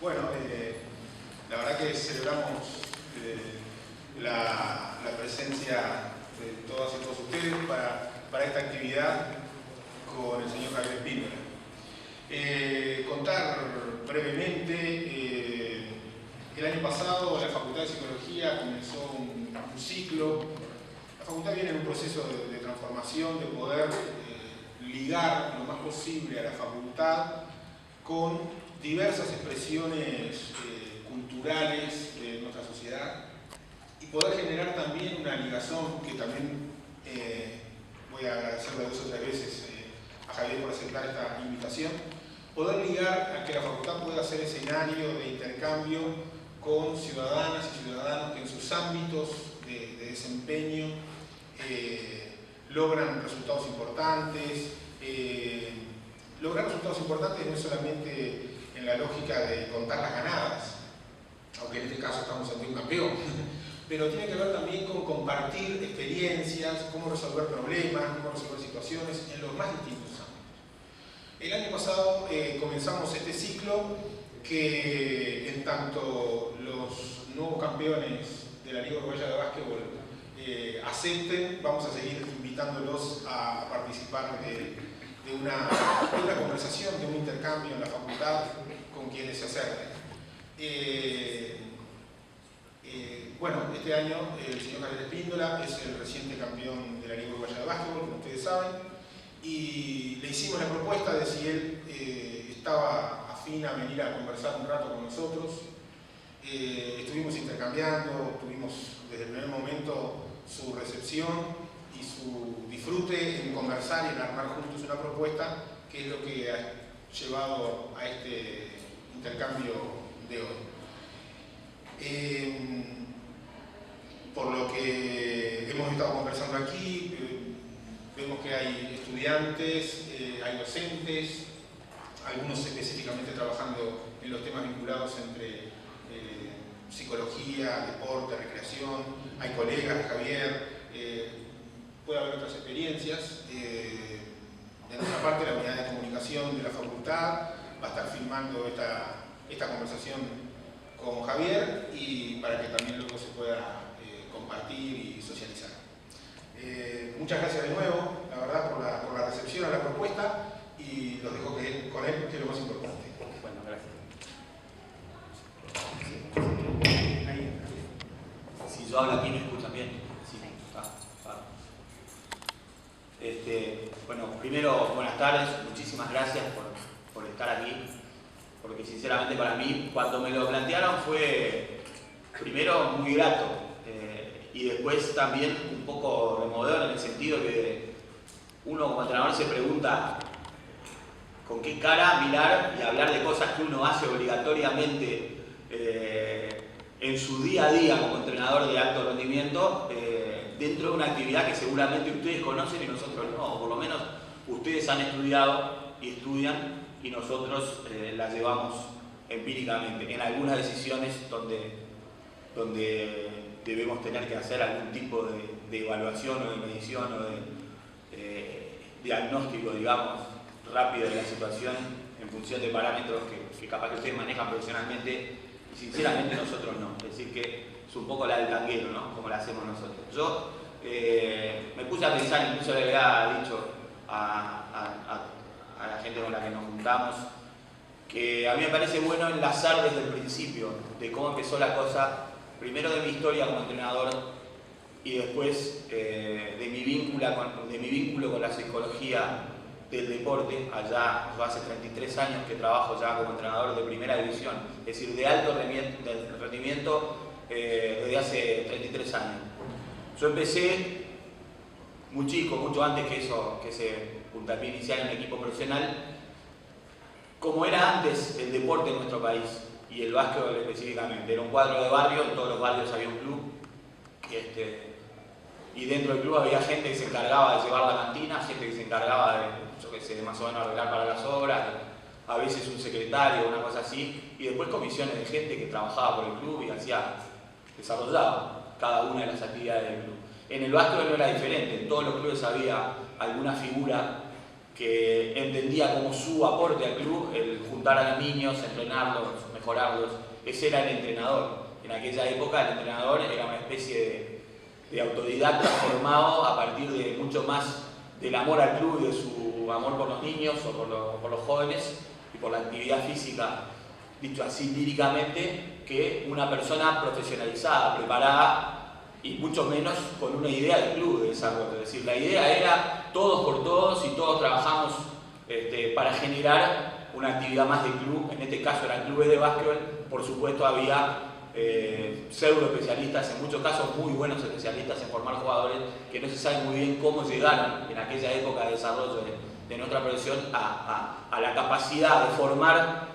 Bueno, la verdad que celebramos la presencia de todas y todos ustedes para esta actividad con el señor Javier Espíndola. Contar brevemente, el año pasado la Facultad de Psicología comenzó un ciclo. La facultad viene en un proceso de transformación, de poder ligar lo más posible a la facultad con diversas expresiones culturales de nuestra sociedad y poder generar también una ligación que también voy a agradecerle 2 o 3 veces a Javier por aceptar esta invitación, poder ligar a que la facultad pueda ser escenario de intercambio con ciudadanas y ciudadanos que en sus ámbitos de desempeño logran resultados importantes. Lograr resultados importantes no es solamente en la lógica de contar las ganadas, aunque en este caso estamos ante un campeón, pero tiene que ver también con compartir experiencias, cómo resolver problemas, cómo resolver situaciones en los más distintos ámbitos. El año pasado comenzamos este ciclo que, en tanto los nuevos campeones de la Liga Uruguaya de Básquetbol acepten, vamos a seguir invitándolos a participar de una conversación, de un intercambio en la facultad con quienes se acerquen. Bueno, este año el señor Javier Espíndola es el reciente campeón de la Liga Uruguaya de Básquetbol, como ustedes saben, y le hicimos la propuesta de si él estaba afín a venir a conversar un rato con nosotros. Estuvimos intercambiando, tuvimos desde el primer momento su recepción y su disfrute en conversar y en armar juntos una propuesta, que es lo que ha llevado a este intercambio de hoy. Por lo que hemos estado conversando aquí, vemos que hay estudiantes, hay docentes, algunos específicamente trabajando en los temas vinculados entre psicología, deporte, recreación, hay colegas de Javier, puede haber otras experiencias. De nuestra parte, la unidad de comunicación de la facultad va a estar filmando esta conversación con Javier y para que también luego se pueda compartir y socializar. Muchas gracias de nuevo, la verdad, por la recepción a la propuesta y los dejo con él, que es lo más importante. Bueno, gracias. Si yo hablo aquí, ¿me escuchan bien? Sí. Bueno, primero, buenas tardes, muchísimas gracias por estar aquí, porque sinceramente para mí, cuando me lo plantearon fue, primero, muy grato, y después también un poco removedor en el sentido que uno como entrenador se pregunta con qué cara mirar y hablar de cosas que uno hace obligatoriamente en su día a día como entrenador de alto rendimiento, dentro de una actividad que seguramente ustedes conocen y nosotros no, o por lo menos ustedes han estudiado y estudian y nosotros la llevamos empíricamente en algunas decisiones donde debemos tener que hacer algún tipo de evaluación o de medición o de diagnóstico, digamos, rápido de la situación en función de parámetros que capaz que ustedes manejan profesionalmente y sinceramente nosotros no. Es decir, que es un poco la del tanguero, ¿no? Como la hacemos nosotros. Yo me puse a pensar, incluso le había dicho a la gente con la que nos juntamos, que a mí me parece bueno enlazar desde el principio de cómo empezó la cosa, primero de mi historia como entrenador y después de mi vínculo con la psicología del deporte. Allá yo hace 33 años que trabajo ya como entrenador de primera división, es decir, de alto rendimiento desde hace 33 años. Yo empecé muy chico, mucho antes que ese puntapié inicial en un equipo profesional, como era antes el deporte en nuestro país y el básquetbol específicamente. Era un cuadro de barrio, en todos los barrios había un club y dentro del club había gente que se encargaba de llevar la cantina, gente que se encargaba de, yo qué sé, más o menos arreglar para las obras, a veces un secretario, una cosa así, y después comisiones de gente que trabajaba por el club y desarrollaba cada una de las actividades del club. En el básquetbol no era diferente, en todos los clubes había alguna figura que entendía como su aporte al club el juntar a los niños, entrenarlos, mejorarlos. Ese era el entrenador. En aquella época el entrenador era una especie de autodidacta formado a partir de mucho más del amor al club y de su amor por los niños o por los jóvenes y por la actividad física, dicho así líricamente, que una persona profesionalizada, preparada y mucho menos con una idea del club de desarrollo. Es decir, la idea era todos por todos y todos trabajamos para generar una actividad más de club. En este caso eran clubes de básquetbol. Por supuesto había pseudo especialistas, en muchos casos muy buenos especialistas en formar jugadores que no se sabe muy bien cómo llegaron en aquella época de desarrollo de nuestra profesión a la capacidad de formar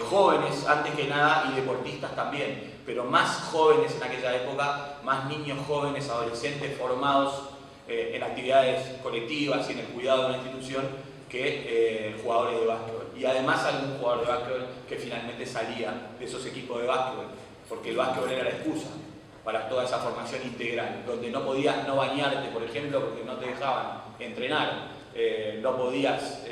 jóvenes antes que nada y deportistas también, pero más jóvenes en aquella época, más niños jóvenes, adolescentes formados en actividades colectivas y en el cuidado de una institución que jugadores de básquetbol. Y además algún jugador de básquetbol que finalmente salía de esos equipos de básquetbol, porque el básquetbol era la excusa para toda esa formación integral, donde no podías no bañarte, por ejemplo, porque no te dejaban entrenar, no podías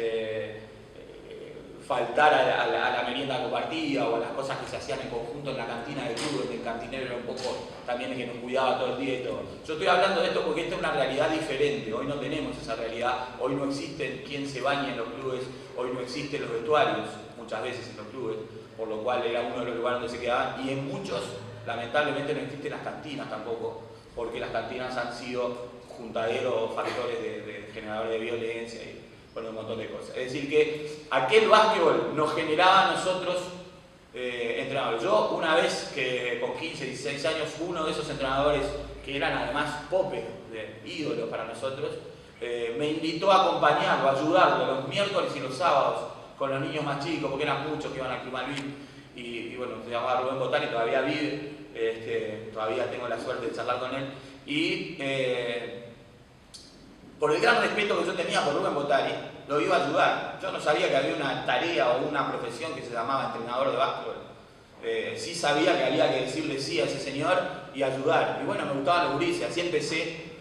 faltar a la merienda compartida o a las cosas que se hacían en conjunto en la cantina del club, donde el cantinero era un poco también el que nos cuidaba todo el día y todo. Yo estoy hablando de esto porque esta es una realidad diferente. Hoy no tenemos esa realidad, hoy no existe quien se bañe en los clubes, hoy no existen los vestuarios muchas veces en los clubes, por lo cual era uno de los lugares donde se quedaban, y en muchos lamentablemente no existen las cantinas tampoco, porque las cantinas han sido juntaderos, factores de generadores de violencia y bueno, un montón de cosas. Es decir, que aquel básquetbol nos generaba a nosotros entrenadores. Yo una vez que con 15, 16 años, uno de esos entrenadores que eran además popes, ídolos para nosotros, me invitó a acompañarlo, a ayudarlo los miércoles y los sábados con los niños más chicos, porque eran muchos que iban al Club Malvin, y bueno, se llamaba Rubén Botani, todavía vive, todavía tengo la suerte de charlar con él, y por el gran respeto que yo tenía por Rubén Botani, lo iba a ayudar. Yo no sabía que había una tarea o una profesión que se llamaba entrenador de básquetbol. Sí sabía que había que decirle sí a ese señor y ayudar. Y bueno, me gustaban los gurises, así empecé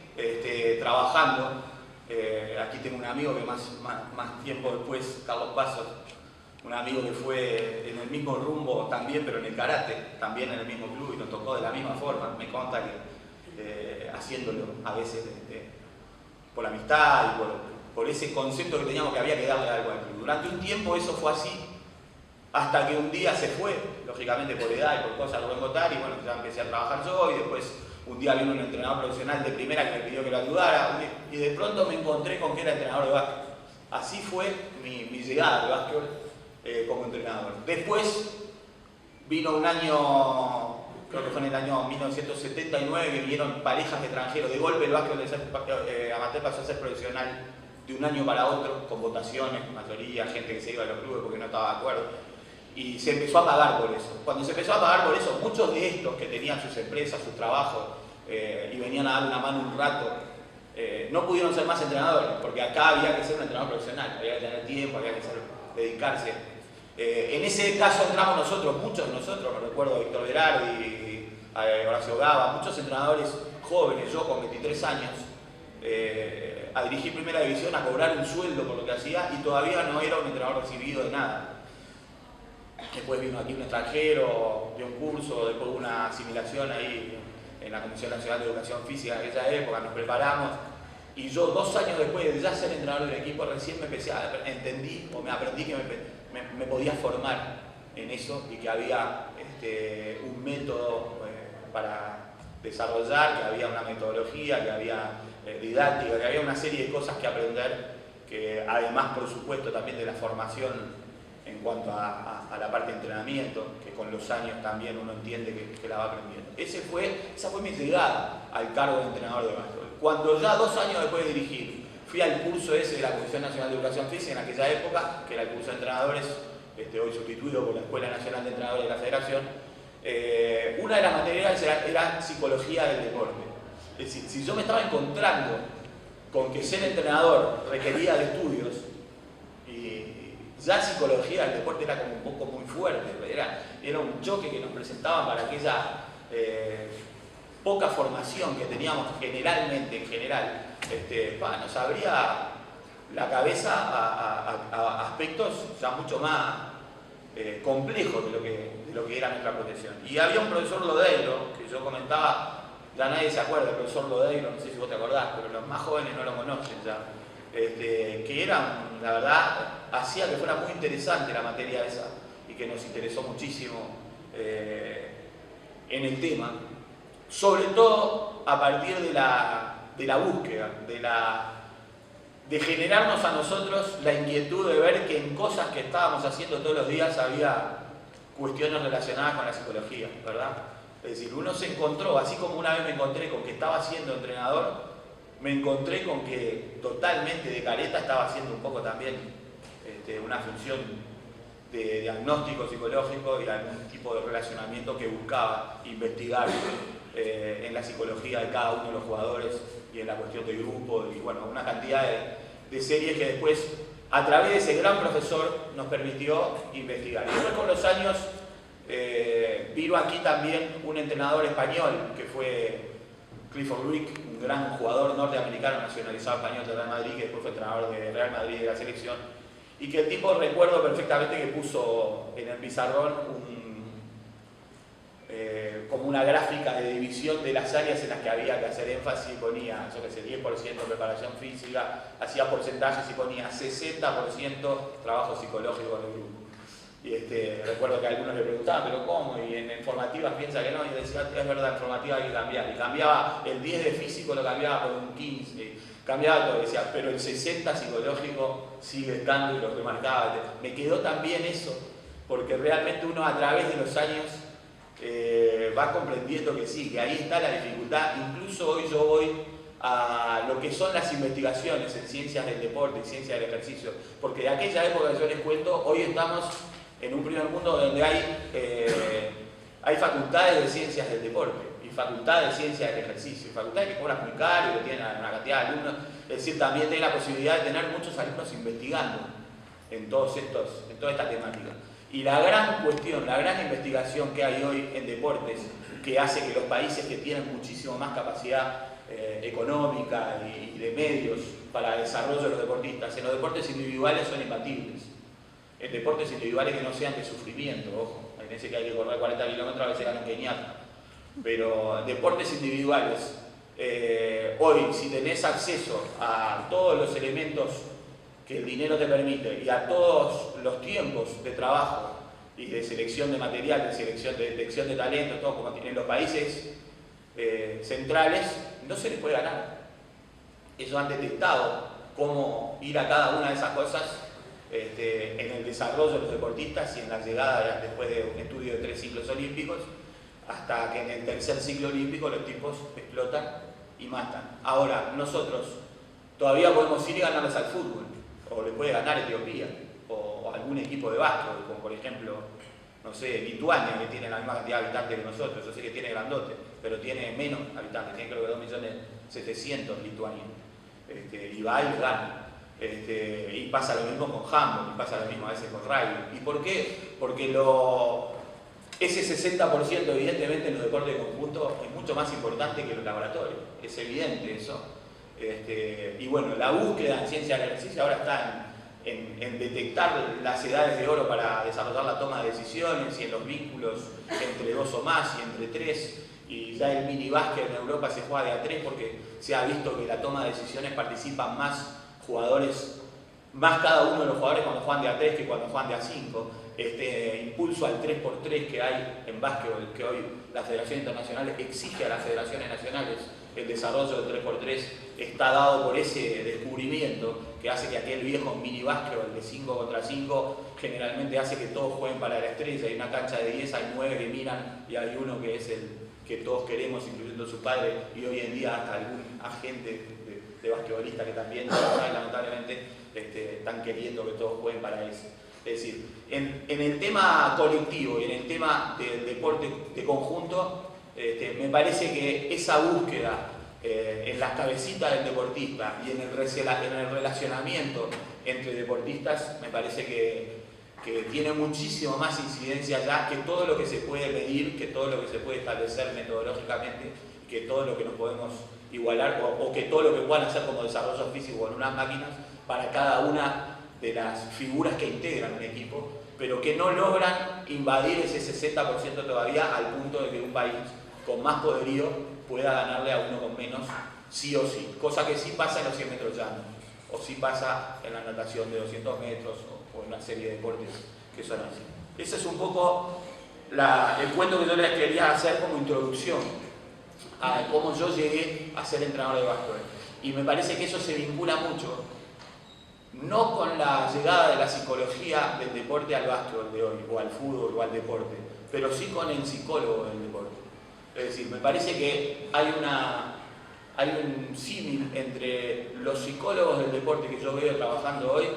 trabajando. Aquí tengo un amigo que más tiempo después, Carlos Pasos, un amigo que fue en el mismo rumbo también, pero en el karate, también en el mismo club, y nos tocó de la misma forma. Me consta que haciéndolo a veces por la amistad y por ese concepto que teníamos que había que darle algo al club. Durante un tiempo eso fue así, hasta que un día se fue, lógicamente por edad y por cosas de Rubén Botani, y bueno, ya empecé a trabajar yo, y después un día vino un entrenador profesional de primera que me pidió que lo ayudara, y de pronto me encontré con que era entrenador de básquet. Así fue mi llegada al básquetbol como entrenador. Después vino un año, creo que fue en el año 1979, que vinieron parejas de extranjeros. De golpe el básquetbol amateur pasó a ser profesional de un año para otro, con votaciones, mayoría, gente que se iba de los clubes porque no estaba de acuerdo. Y se empezó a pagar por eso. Cuando se empezó a pagar por eso, muchos de estos que tenían sus empresas, sus trabajos, y venían a dar una mano un rato, no pudieron ser más entrenadores, porque acá había que ser un entrenador profesional, había que tener tiempo, había que dedicarse. En ese caso entramos nosotros, muchos de nosotros, me recuerdo a Víctor Berardi, a Horacio Gaba, muchos entrenadores jóvenes, yo con 23 años, a dirigir primera división, a cobrar un sueldo por lo que hacía, y todavía no era un entrenador recibido de nada. Después vino aquí un extranjero, dio un curso, después hubo una asimilación ahí en la Comisión Nacional de Educación Física en aquella época, nos preparamos, y yo 2 años después de ya ser entrenador del equipo, recién me aprendí que me podía formar en eso, y que había un método para desarrollar, que había una metodología, que había didáctica, que había una serie de cosas que aprender, que además, por supuesto, también de la formación en cuanto a la parte de entrenamiento, que con los años también uno entiende que la va aprendiendo. Esa fue mi llegada al cargo de entrenador de básquetbol. Cuando ya 2 años después de dirigir, fui al curso ese de la Comisión Nacional de Educación Física en aquella época, que era el curso de entrenadores, hoy sustituido por la Escuela Nacional de Entrenadores de la Federación. Una de las materias era psicología del deporte. Es decir, si yo me estaba encontrando con que ser entrenador requería de estudios, y ya psicología del deporte era como un poco muy fuerte, era un choque que nos presentaban para aquella poca formación que teníamos generalmente, en general, nos abría la cabeza a aspectos ya mucho más complejos de lo que era nuestra profesión. Y había un profesor Lodeiro, que yo comentaba, ya nadie se acuerda del profesor Lodeiro, no sé si vos te acordás, pero los más jóvenes no lo conocen ya, que era, la verdad, hacía que fuera muy interesante la materia esa y que nos interesó muchísimo en el tema, sobre todo a partir de la búsqueda, de generarnos a nosotros la inquietud de ver que en cosas que estábamos haciendo todos los días había cuestiones relacionadas con la psicología, ¿verdad? Es decir, uno se encontró, así como una vez me encontré con que estaba siendo entrenador, me encontré con que totalmente de careta estaba haciendo un poco también una función de diagnóstico psicológico y algún tipo de relacionamiento que buscaba investigar en la psicología de cada uno de los jugadores y en la cuestión del grupo y bueno, una cantidad de series que después a través de ese gran profesor nos permitió investigar. Y después con los años vino aquí también un entrenador español que fue Clifford Luick, un gran jugador norteamericano nacionalizado español de Real Madrid, que después fue entrenador de Real Madrid y de la selección, y que el tipo recuerdo perfectamente que puso en el pizarrón como una gráfica de división de las áreas en las que había que hacer énfasis, ponía, yo qué sé, 10% preparación física, hacía porcentajes y ponía 60% trabajo psicológico del grupo. Y recuerdo que algunos le preguntaban, ¿pero cómo? Y en formativas piensa que no, y decía, es verdad, en formativas hay que cambiar. Y cambiaba el 10 de físico, lo cambiaba por un 15, cambiaba todo, decía, pero el 60 psicológico sigue estando y lo remarcaba. Me quedó también eso, porque realmente uno a través de los años va comprendiendo que sí, que ahí está la dificultad. Incluso hoy yo voy a lo que son las investigaciones en ciencias del deporte y ciencias del ejercicio, porque de aquella época que yo les cuento, hoy estamos en un primer mundo donde hay facultades de ciencias del deporte y facultades de ciencias del ejercicio, y facultades que cobran muy caro y que tienen una cantidad de alumnos, es decir, también tienen la posibilidad de tener muchos alumnos investigando en toda esta temática. Y la gran cuestión, la gran investigación que hay hoy en deportes, que hace que los países que tienen muchísimo más capacidad económica y de medios para el desarrollo de los deportistas, en los deportes individuales son imbatibles. En deportes individuales que no sean de sufrimiento, ojo, hay veces que hay que correr 40 kilómetros, a veces ganan keniata. Pero en deportes individuales, hoy si tenés acceso a todos los elementos que el dinero te permite y a todos los tiempos de trabajo y de selección de material, de detección de talentos, todo como tienen los países centrales, no se les puede ganar. Ellos han detectado cómo ir a cada una de esas cosas en el desarrollo de los deportistas y en la llegada después de un estudio de 3 ciclos olímpicos, hasta que en el tercer ciclo olímpico los tipos explotan y matan. Ahora, nosotros todavía podemos ir y ganarles al fútbol, o le puede ganar Etiopía, o algún equipo de básquetbol, como por ejemplo, no sé, Lituania, que tiene la misma cantidad de habitantes que nosotros. Yo sé que tiene grandote, pero tiene menos habitantes, tiene creo que 2.700.000 Lituania. Y va y gana. Y pasa lo mismo con handball, y pasa lo mismo a veces con rugby. ¿Y por qué? Porque ese 60% evidentemente en los deportes de conjunto es mucho más importante que los laboratorios. Es evidente eso. Y bueno, la búsqueda en ciencia del ejercicio ahora está en detectar las edades de oro para desarrollar la toma de decisiones y en los vínculos entre 2 o más y entre 3. Y ya el mini básquet en Europa se juega de a 3 porque se ha visto que la toma de decisiones participan más jugadores, más cada uno de los jugadores cuando juegan de a 3 que cuando juegan de a 5. Impulso al 3x3 que hay en básquetbol, que hoy la Federación Internacional exige a las federaciones nacionales, el desarrollo del 3x3 está dado por ese descubrimiento que hace que aquel viejo mini básquetbol de 5 contra 5 generalmente hace que todos jueguen para la estrella. Hay una cancha de 10, hay 9 que miran y hay uno que es el que todos queremos, incluyendo su padre, y hoy en día hasta algún agente de basquetbolista que también lamentablemente están queriendo que todos jueguen para eso. Es decir, en el tema colectivo y en el tema del deporte de conjunto, me parece que esa búsqueda en las cabecitas del deportista y en el relacionamiento entre deportistas, me parece que tiene muchísimo más incidencia ya que todo lo que se puede medir, que todo lo que se puede establecer metodológicamente, que todo lo que nos podemos igualar o que todo lo que puedan hacer como desarrollo físico con unas máquinas, para cada una de las figuras que integran un equipo, pero que no logran invadir ese 60% todavía al punto de que un país con más poderío pueda ganarle a uno con menos, sí o sí. Cosa que sí pasa en los 100 metros llanos, o sí pasa en la natación de 200 metros, o en una serie de deportes que son así. Ese es un poco el cuento que yo les quería hacer como introducción a cómo yo llegué a ser entrenador de básquetbol. Y me parece que eso se vincula mucho, no con la llegada de la psicología del deporte al básquetbol de hoy, o al fútbol, o al deporte, pero sí con el psicólogo del deporte. Es decir, me parece que hay un símil entre los psicólogos del deporte que yo veo trabajando hoy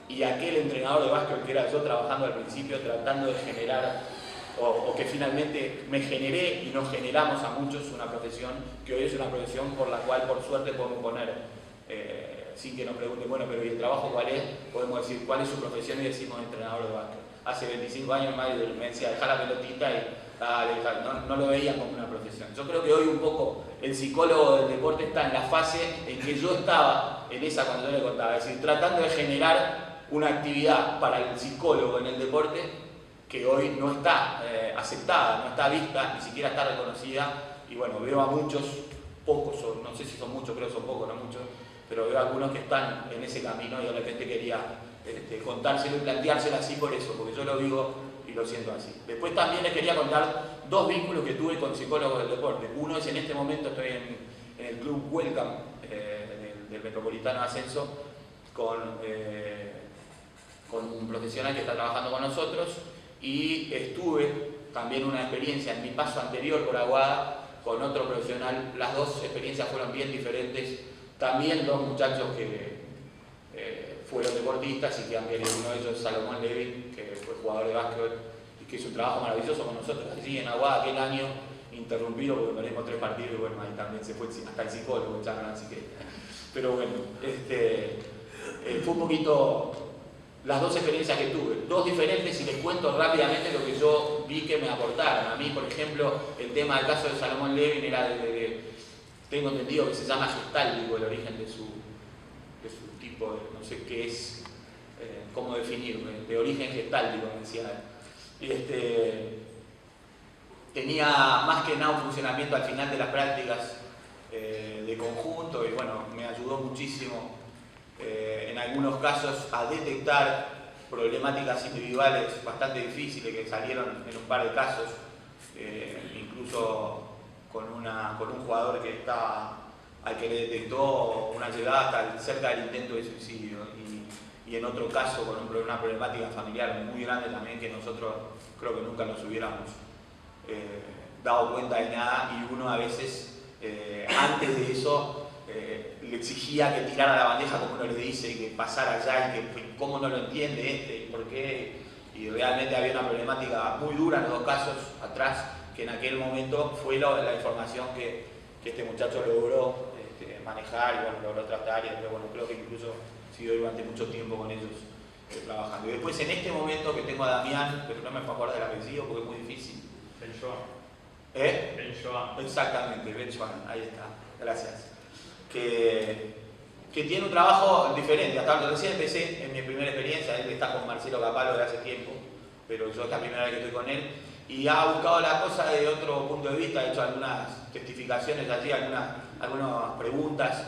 y aquel entrenador de básquetbol que era yo trabajando al principio, tratando de generar, o que finalmente me generé y nos generamos a muchos una profesión que hoy es una profesión por la cual por suerte podemos poner, sin que nos pregunten, bueno, pero ¿y el trabajo cuál es? Podemos decir cuál es su profesión y decimos entrenador de básquetbol. Hace 25 años me decía, deja la pelotita y no lo veía como una profesión. Yo creo que hoy un poco el psicólogo del deporte está en la fase en que yo estaba, en esa cuando yo le contaba, es decir, tratando de generar una actividad para el psicólogo en el deporte que hoy no está aceptada, no está vista, ni siquiera está reconocida, y bueno, veo a muchos, pocos, no sé si son muchos, creo que son pocos, no muchos, pero veo a algunos que están en ese camino y de repente quería contárselo y planteárselo así por eso, porque yo lo digo y lo siento así. Después también les quería contar dos vínculos que tuve con psicólogos del deporte. Uno es en este momento estoy en el club Welcome del Metropolitano de Ascenso con un profesional que está trabajando con nosotros, y estuve también una experiencia en mi paso anterior por Aguada con otro profesional. Las dos experiencias fueron bien diferentes. También dos muchachos que fueron deportistas y que han querido, uno de ellos Salomón Levin, que fue jugador de básquetbol y que hizo un trabajo maravilloso con nosotros allí en Aguada aquel año, interrumpido porque perdimos 3 partidos y bueno, ahí también se fue hasta el psicólogo, echaron, así que... Pero bueno, fue un poquito las dos experiencias que tuve, dos diferentes, y les cuento rápidamente lo que yo vi que me aportaron. A mí, por ejemplo, el tema del caso de Salomón Levin era tengo entendido que se llama gestáltico el origen de su tipo, no sé qué es, cómo definirlo, de origen gestáltico, me decía él. Tenía más que nada un funcionamiento al final de las prácticas de conjunto, y bueno, me ayudó muchísimo en algunos casos a detectar problemáticas individuales bastante difíciles que salieron en un par de casos, incluso con un jugador que estaba, al que le detectó una llegada hasta cerca del intento de suicidio, y en otro caso con una problemática familiar muy grande también, que nosotros creo que nunca nos hubiéramos dado cuenta de nada, y uno a veces antes de eso le exigía que tirara la bandeja como uno le dice, y que pasara allá, y que cómo no lo entiende y por qué, y realmente había una problemática muy dura en los dos casos atrás, que en aquel momento fue la información que este muchacho logró manejar, y bueno, logró tratar, y bueno, creo que incluso siguió durante mucho tiempo con ellos trabajando. Y después en este momento que tengo a Damián, pero no me puedo acordar del apellido porque es muy difícil. Ben Joan. Ben Joan. Exactamente, Ben Joan, ahí está, gracias. Que tiene un trabajo diferente. Hasta ahora recién empecé en mi primera experiencia, él está con Marcelo Capalo de hace tiempo, pero yo es la primera vez que estoy con él, y ha buscado la cosa de otro punto de vista, ha hecho algunas testificaciones allí, algunas preguntas,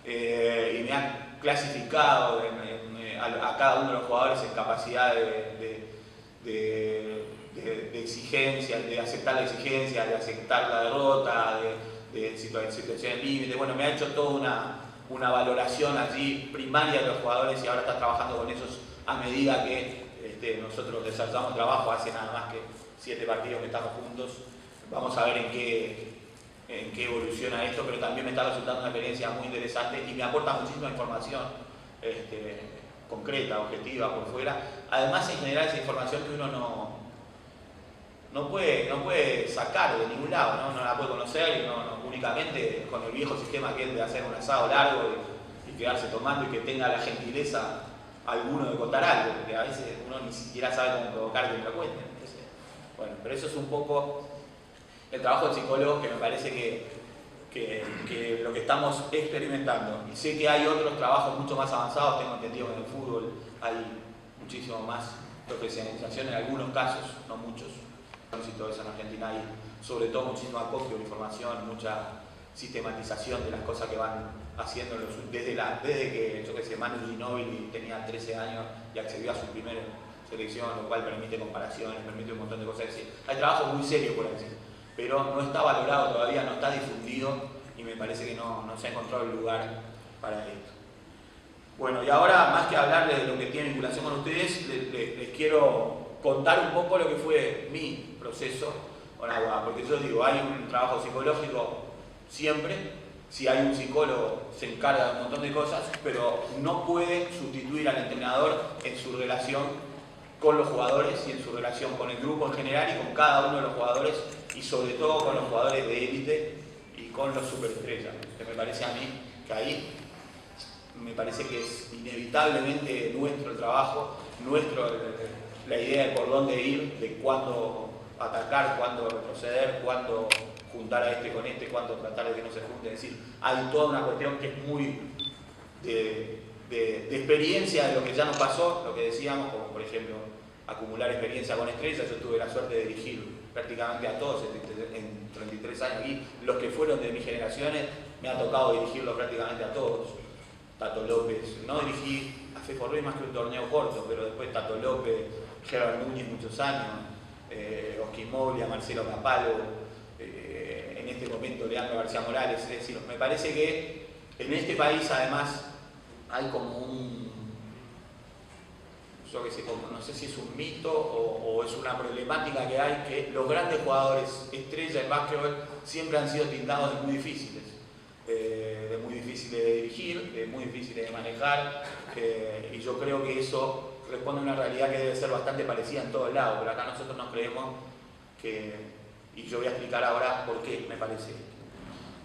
y me ha clasificado a cada uno de los jugadores en capacidad de exigencia, de aceptar la exigencia, de aceptar la derrota, de situaciones límite. Bueno, me ha hecho toda una valoración allí primaria de los jugadores, y ahora está trabajando con ellos a medida que nosotros desarrollamos trabajo. Hace nada más que 7 partidos que estamos juntos. Vamos a ver en qué evoluciona esto, pero también me está resultando una experiencia muy interesante y me aporta muchísima información concreta, objetiva, por fuera. Además, en general, esa información que uno no puede sacar de ningún lado, no la puede conocer, y únicamente con el viejo sistema que es de hacer un asado largo y quedarse tomando, y que tenga la gentileza alguno de contar algo, porque a veces uno ni siquiera sabe cómo provocar que me lo cuenten. Entonces, bueno, pero eso es un poco el trabajo del psicólogo, que me parece que que lo que estamos experimentando. Y sé que hay otros trabajos mucho más avanzados, tengo entendido que en el fútbol hay muchísimo más profesionalización en algunos casos, no muchos. Y todo eso en Argentina hay sobre todo muchísimo acopio de información, mucha sistematización de las cosas que van haciendo desde que, yo qué sé, Manu Ginóbili tenía 13 años y accedió a su primera selección, lo cual permite comparaciones, permite un montón de cosas. Es decir, hay trabajo muy serio por decir, pero no está valorado todavía, no está difundido y me parece que no se ha encontrado el lugar para esto. Bueno, y ahora, más que hablar de lo que tiene vinculación con ustedes, les quiero contar un poco lo que fue mi proceso con Aguada, porque yo digo, hay un trabajo psicológico siempre. Si hay un psicólogo, se encarga de un montón de cosas, pero no puede sustituir al entrenador en su relación con los jugadores y en su relación con el grupo en general y con cada uno de los jugadores y sobre todo con los jugadores de élite y con los superestrellas. Que me parece a mí que ahí me parece que es inevitablemente nuestro el trabajo, la idea de por dónde ir, de cuándo atacar, cuándo retroceder, cuándo juntar a este con este, cuándo tratar de que no se junte. Es decir, hay toda una cuestión que es muy de experiencia de lo que ya nos pasó, lo que decíamos, como por ejemplo acumular experiencia con estrellas. Yo tuve la suerte de dirigir prácticamente a todos en 33 años aquí, los que fueron de mis generaciones, me ha tocado dirigirlos prácticamente a todos. Tato López, no dirigí a Fefo Rey más que un torneo corto, pero después Tato López, Gerard Núñez muchos años, Oscar Moglia, Marcelo Capalo, en este momento Leandro García Morales. Es decir, me parece que en este país además hay como un, yo qué sé, no sé si es un mito o es una problemática que hay, que los grandes jugadores estrella en básquetbol siempre han sido tildados de muy difíciles. De muy difíciles de dirigir, de muy difíciles de manejar, y yo creo que eso responde a una realidad que debe ser bastante parecida en todos lados, pero acá nosotros nos creemos que, y yo voy a explicar ahora por qué me parece.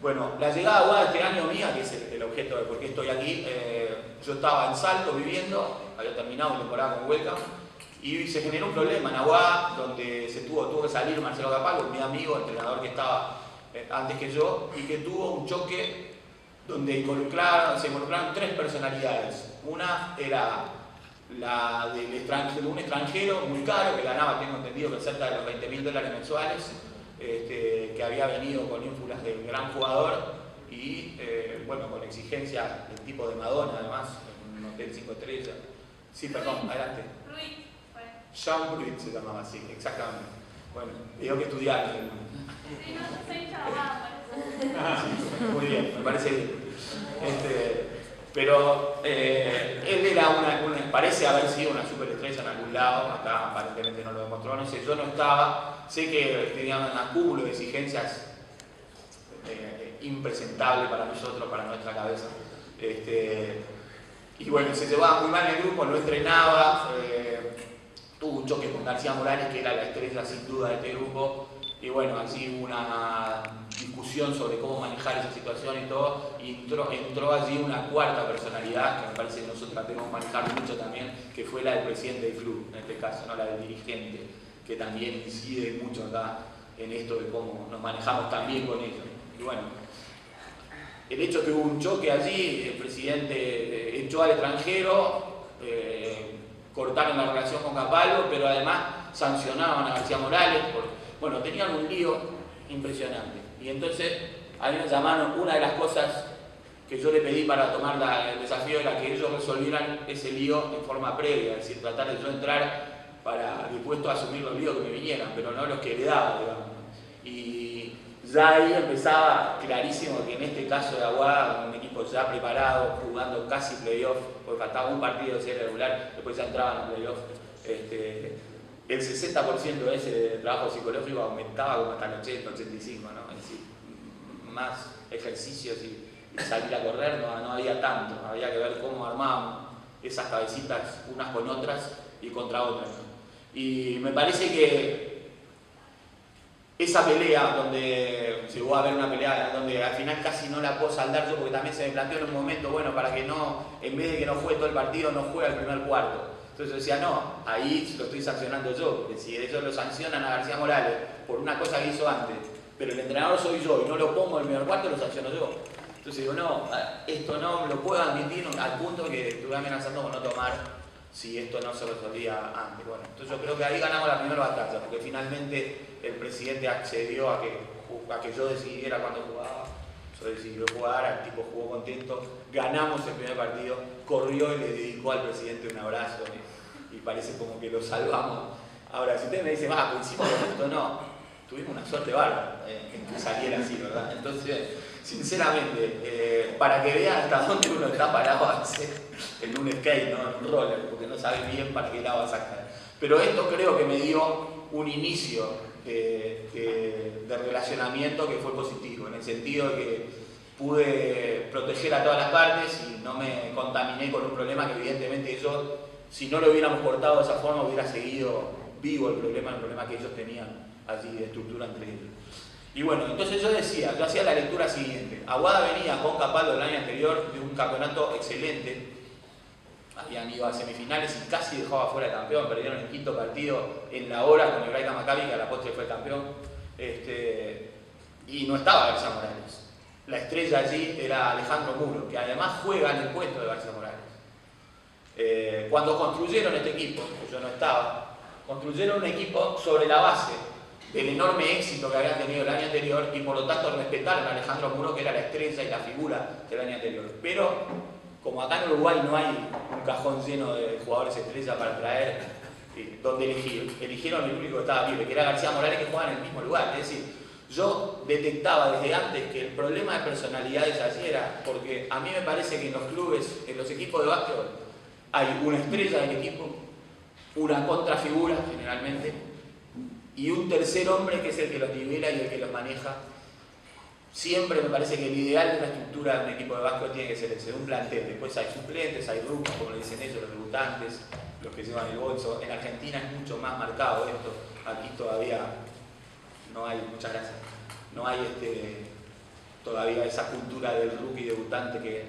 Bueno, la llegada a Aguada este año mía, que es el objeto de por qué estoy aquí, yo estaba en Salto viviendo, había terminado mi temporada con Welcome, y se generó un problema en Aguada, donde tuvo que salir Marcelo Capalo, mi amigo, entrenador que estaba antes que yo, y que tuvo un choque donde se involucraron tres personalidades. Una era la de un extranjero muy caro, que ganaba, tengo entendido, que cerca de los $20.000 mensuales, que había venido con ínfulas de un gran jugador y bueno, con exigencia del tipo de Madonna, además, en un hotel 5 estrellas. Sí, perdón, adelante. Jean Bruit se llamaba así, exactamente. Bueno, digo que estudiar. Sí, no, yo soy chavada, por eso. Muy bien, me parece bien. Pero él era parece haber sido una superestrella en algún lado, acá aparentemente no lo demostró, no sé, yo no estaba, sé que tenía un acúmulo de exigencias impresentable para nosotros, para nuestra cabeza. Y bueno, se llevaba muy mal el grupo, no entrenaba, tuvo un choque con García Morales, que era la estrella sin duda de este grupo. Y bueno, así hubo una discusión sobre cómo manejar esa situación y todo, y entró allí una cuarta personalidad, que me parece que nosotros tenemos que manejar mucho también, que fue la del presidente del club, en este caso, no la del dirigente, que también incide mucho acá en esto de cómo nos manejamos también con ellos. Y bueno, el hecho que hubo un choque allí, el presidente echó al extranjero, cortaron la relación con Capalo, pero además sancionaban a García Morales bueno, tenían un lío impresionante. Y entonces, a mí me llamaron, una de las cosas que yo le pedí para tomar el desafío era que ellos resolvieran ese lío en forma previa, es decir, tratar de yo entrar dispuesto a asumir los líos que me vinieran, pero no los que le daba, digamos. Y ya ahí empezaba clarísimo que en este caso de Aguada, un equipo ya preparado, jugando casi playoff, porque faltaba un partido de serie regular, después ya entraban en playoff. El 60% de ese trabajo psicológico aumentaba como hasta el 80, 85, ¿no? Es decir, más ejercicios y salir a correr no había tanto, había que ver cómo armábamos esas cabecitas unas con otras y contra otras, ¿no? Y me parece que esa pelea, donde llegó a haber una pelea donde al final casi no la puedo saldar yo, porque también se me planteó en un momento, bueno, para que no, en vez de que no juegue todo el partido, no juegue el primer cuarto. Entonces yo decía, no, ahí lo estoy sancionando yo, porque si ellos lo sancionan a García Morales por una cosa que hizo antes, pero el entrenador soy yo y no lo pongo en el primer cuarto, lo sanciono yo. Entonces digo, no, esto no me lo puedo admitir al punto que estuve amenazando con no tomar si esto no se resolvía antes. Bueno, entonces yo creo que ahí ganamos la primera batalla, porque finalmente el presidente accedió a que yo decidiera cuándo jugaba. Yo decidí jugar, el tipo jugó contento, ganamos el primer partido, corrió y le dedicó al presidente un abrazo y parece como que lo salvamos. Ahora, si usted me dice, pues hicimos esto, no, tuvimos una suerte bárbara en que saliera así, ¿verdad? Entonces, sinceramente, para que vean hasta dónde uno está parado en un skate, ¿no? En un roller, porque no sabe bien para qué lado va a sacar. Pero esto creo que me dio un inicio de relacionamiento que fue positivo, en el sentido de que pude proteger a todas las partes y no me contaminé con un problema que evidentemente ellos, si no lo hubiéramos cortado de esa forma, hubiera seguido vivo el problema que ellos tenían allí de estructura entre ellos. Y bueno, entonces yo hacía la lectura siguiente. Aguada venía con Capaldo el año anterior de un campeonato excelente. Habían ido a semifinales y casi dejaba fuera el campeón. Perdieron el quinto partido en la hora con Hebraica Maccabi, que a la postre fue campeón. Y no estaba García Morales. La estrella allí era Alejandro Muro, que además juega en el puesto de García Morales. Cuando construyeron este equipo, yo no estaba, construyeron un equipo sobre la base del enorme éxito que habían tenido el año anterior y por lo tanto respetaron a Alejandro Muro, que era la estrella y la figura del año anterior. Pero como acá en Uruguay no hay un cajón lleno de jugadores estrellas para traer, donde eligieron el único que estaba libre, que era García Morales, que jugaba en el mismo lugar. Es decir, yo detectaba desde antes que el problema de personalidades allí era porque a mí me parece que en los clubes, en los equipos de básquetbol, hay una estrella del equipo, una contrafigura generalmente, y un tercer hombre que es el que los nivela y el que los maneja. Siempre me parece que el ideal de una estructura de un equipo de básquetbol tiene que ser ese, de un plantel. Después hay suplentes, hay rookies, como le dicen ellos, los debutantes, los que llevan el bolso. En Argentina es mucho más marcado esto. Aquí todavía no hay, muchas gracias, no hay todavía esa cultura del rookie debutante que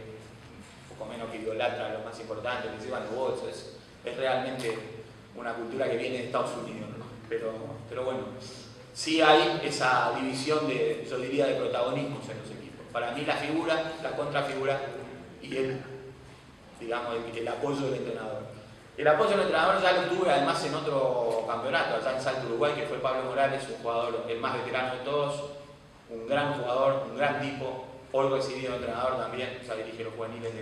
un poco menos que idolatra a los más importantes, que llevan el bolso. Es realmente una cultura que viene de Estados Unidos, ¿no? Pero bueno, sí hay esa división de, yo diría, de protagonismos en los equipos. Para mí la figura, la contrafigura y el apoyo del entrenador. El apoyo del entrenador ya lo tuve además en otro campeonato, allá en Salto, Uruguay, que fue Pablo Morales, un jugador, el más veterano de todos, un gran jugador, un gran tipo, hoy recibido entrenador también, ya dirige los juveniles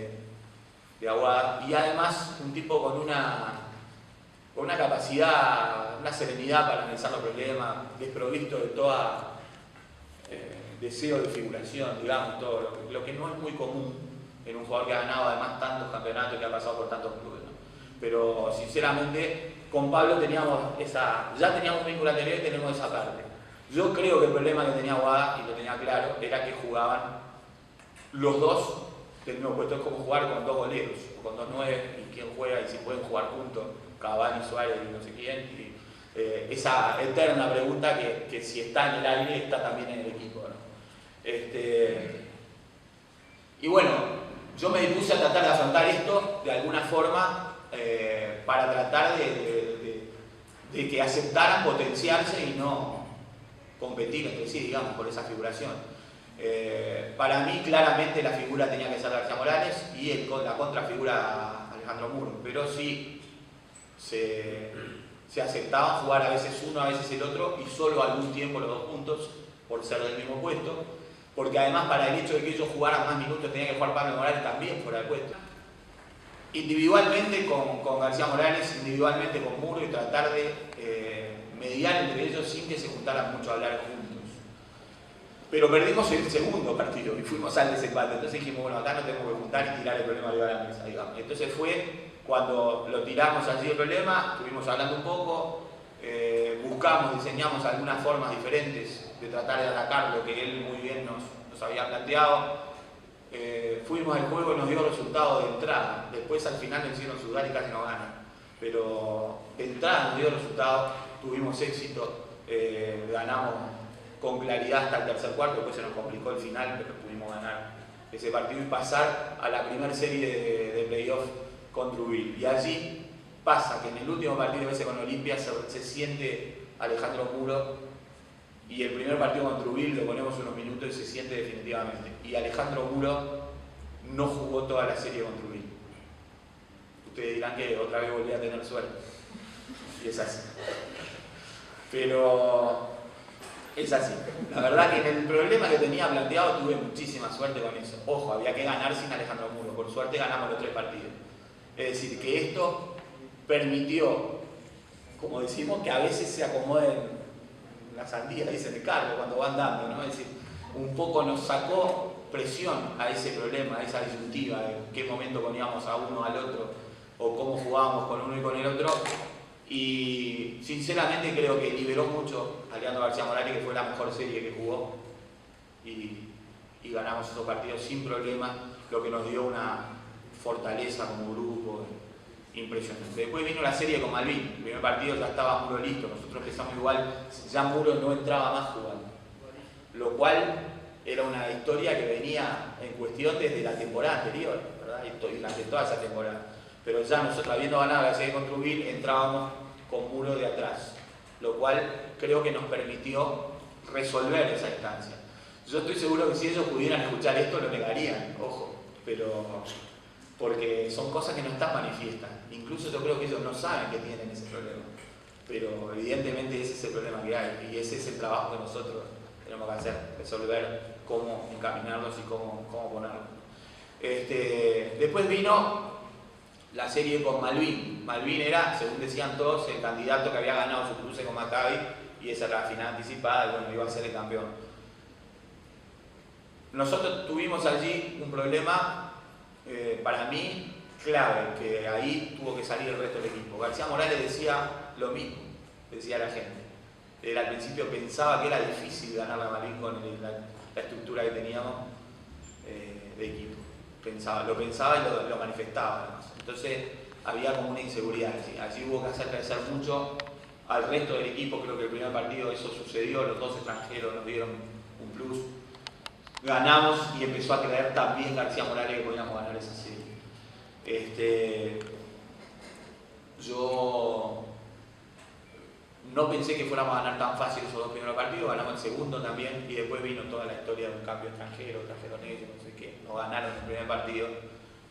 de Aguada, y además un tipo con una capacidad, una serenidad para analizar los problemas, desprovisto de toda deseo de figuración, digamos, todo lo que no es muy común en un jugador que ha ganado además tantos campeonatos y que ha pasado por tantos clubes, ¿no? Pero sinceramente con Pablo ya teníamos un vínculo anterior y tenemos esa parte. Yo creo que el problema que tenía Aguada, y lo tenía claro, era que jugaban los dos del mismo puesto. Es como jugar con dos goleros o con dos nueve y quién juega y si pueden jugar juntos, Cavani, Suárez y no sé quién. Y, esa eterna pregunta que si está en el aire está también en el equipo, ¿no? Y bueno, yo me dispuse a tratar de afrontar esto de alguna forma para tratar de que aceptaran potenciarse y no competir entre sí, digamos, por esa figuración. Para mí claramente la figura tenía que ser García Morales y la contrafigura Alejandro Muro, pero sí se aceptaban jugar a veces uno, a veces el otro y solo algún tiempo los dos juntos por ser del mismo puesto, porque además para el hecho de que ellos jugaran más minutos tenía que jugar Pablo Morales también fuera del puesto. Individualmente con García Morales, individualmente con Muro y tratar de mediar entre ellos sin que se juntaran mucho a hablar juntos. Pero perdimos el segundo partido y fuimos al desempate. Entonces dijimos, bueno, acá no tenemos que juntar y tirar el problema arriba de la mesa, digamos. Entonces fue cuando lo tiramos allí el problema, estuvimos hablando un poco, diseñamos algunas formas diferentes de tratar de atacar lo que él muy bien nos había planteado. Fuimos al juego y nos dio resultado de entrada. Después al final nos hicieron sudar y casi no ganan. Pero de entrada nos dio resultado, tuvimos éxito, ganamos con claridad hasta el tercer cuarto, después se nos complicó el final, pero pudimos ganar ese partido y pasar a la primera serie de playoff con Truville. Y allí pasa que en el último partido ese con Olimpia se siente Alejandro Muro Y el primer partido contra Trujillo lo ponemos unos minutos y se siente definitivamente. Y Alejandro Muro no jugó toda la serie contra Trujillo. Ustedes dirán que otra vez volví a tener suerte. Y es así. Pero es así. La verdad que en el problema que tenía planteado tuve muchísima suerte con eso. Ojo, había que ganar sin Alejandro Muro. Por suerte ganamos los 3 partidos. Es decir, que esto permitió, como decimos, que a veces se acomoden las sandías, dicen de cargo, cuando van dando, ¿no? Es decir, un poco nos sacó presión a ese problema, a esa disyuntiva de en qué momento poníamos a uno al otro o cómo jugábamos con uno y con el otro. Y sinceramente creo que liberó mucho a Leandro García Morales, que fue la mejor serie que jugó, y ganamos esos partidos sin problema, lo que nos dio una fortaleza como grupo impresionante. Después vino la serie con Malvin, el primer partido ya estaba Muro listo, nosotros empezamos igual, ya Muro no entraba más jugando, lo cual era una historia que venía en cuestión desde la temporada anterior, ¿verdad? Y durante toda esa temporada. Pero ya nosotros, habiendo ganado la serie con Trujillo, entrábamos con Muro de atrás, lo cual creo que nos permitió resolver esa instancia. Yo estoy seguro que si ellos pudieran escuchar esto lo negarían, ojo, pero porque son cosas que no están manifiestas. Incluso yo creo que ellos no saben que tienen ese problema, pero evidentemente ese es el problema que hay y ese es el trabajo que nosotros tenemos que hacer, resolver cómo encaminarlos y cómo ponerlos. Después vino la serie con Malvin. Malvin era, según decían todos, el candidato que había ganado su cruce con Maccabi y esa era la final anticipada y bueno, iba a ser el campeón. Nosotros tuvimos allí un problema, para mí, clave, que ahí tuvo que salir el resto del equipo. García Morales decía lo mismo, decía la gente. Él al principio pensaba que era difícil ganar a Malvin con la estructura que teníamos de equipo. Lo pensaba y lo manifestaba además. Entonces había como una inseguridad. Allí hubo que hacer crecer mucho al resto del equipo. Creo que el primer partido eso sucedió, los 2 extranjeros nos dieron un plus. Ganamos y empezó a creer también García Morales que podíamos ganar esa serie. Yo no pensé que fuéramos a ganar tan fácil esos 2 primeros partidos, ganamos el segundo también y después vino toda la historia de un cambio extranjero negro, no sé qué, nos ganaron el primer partido,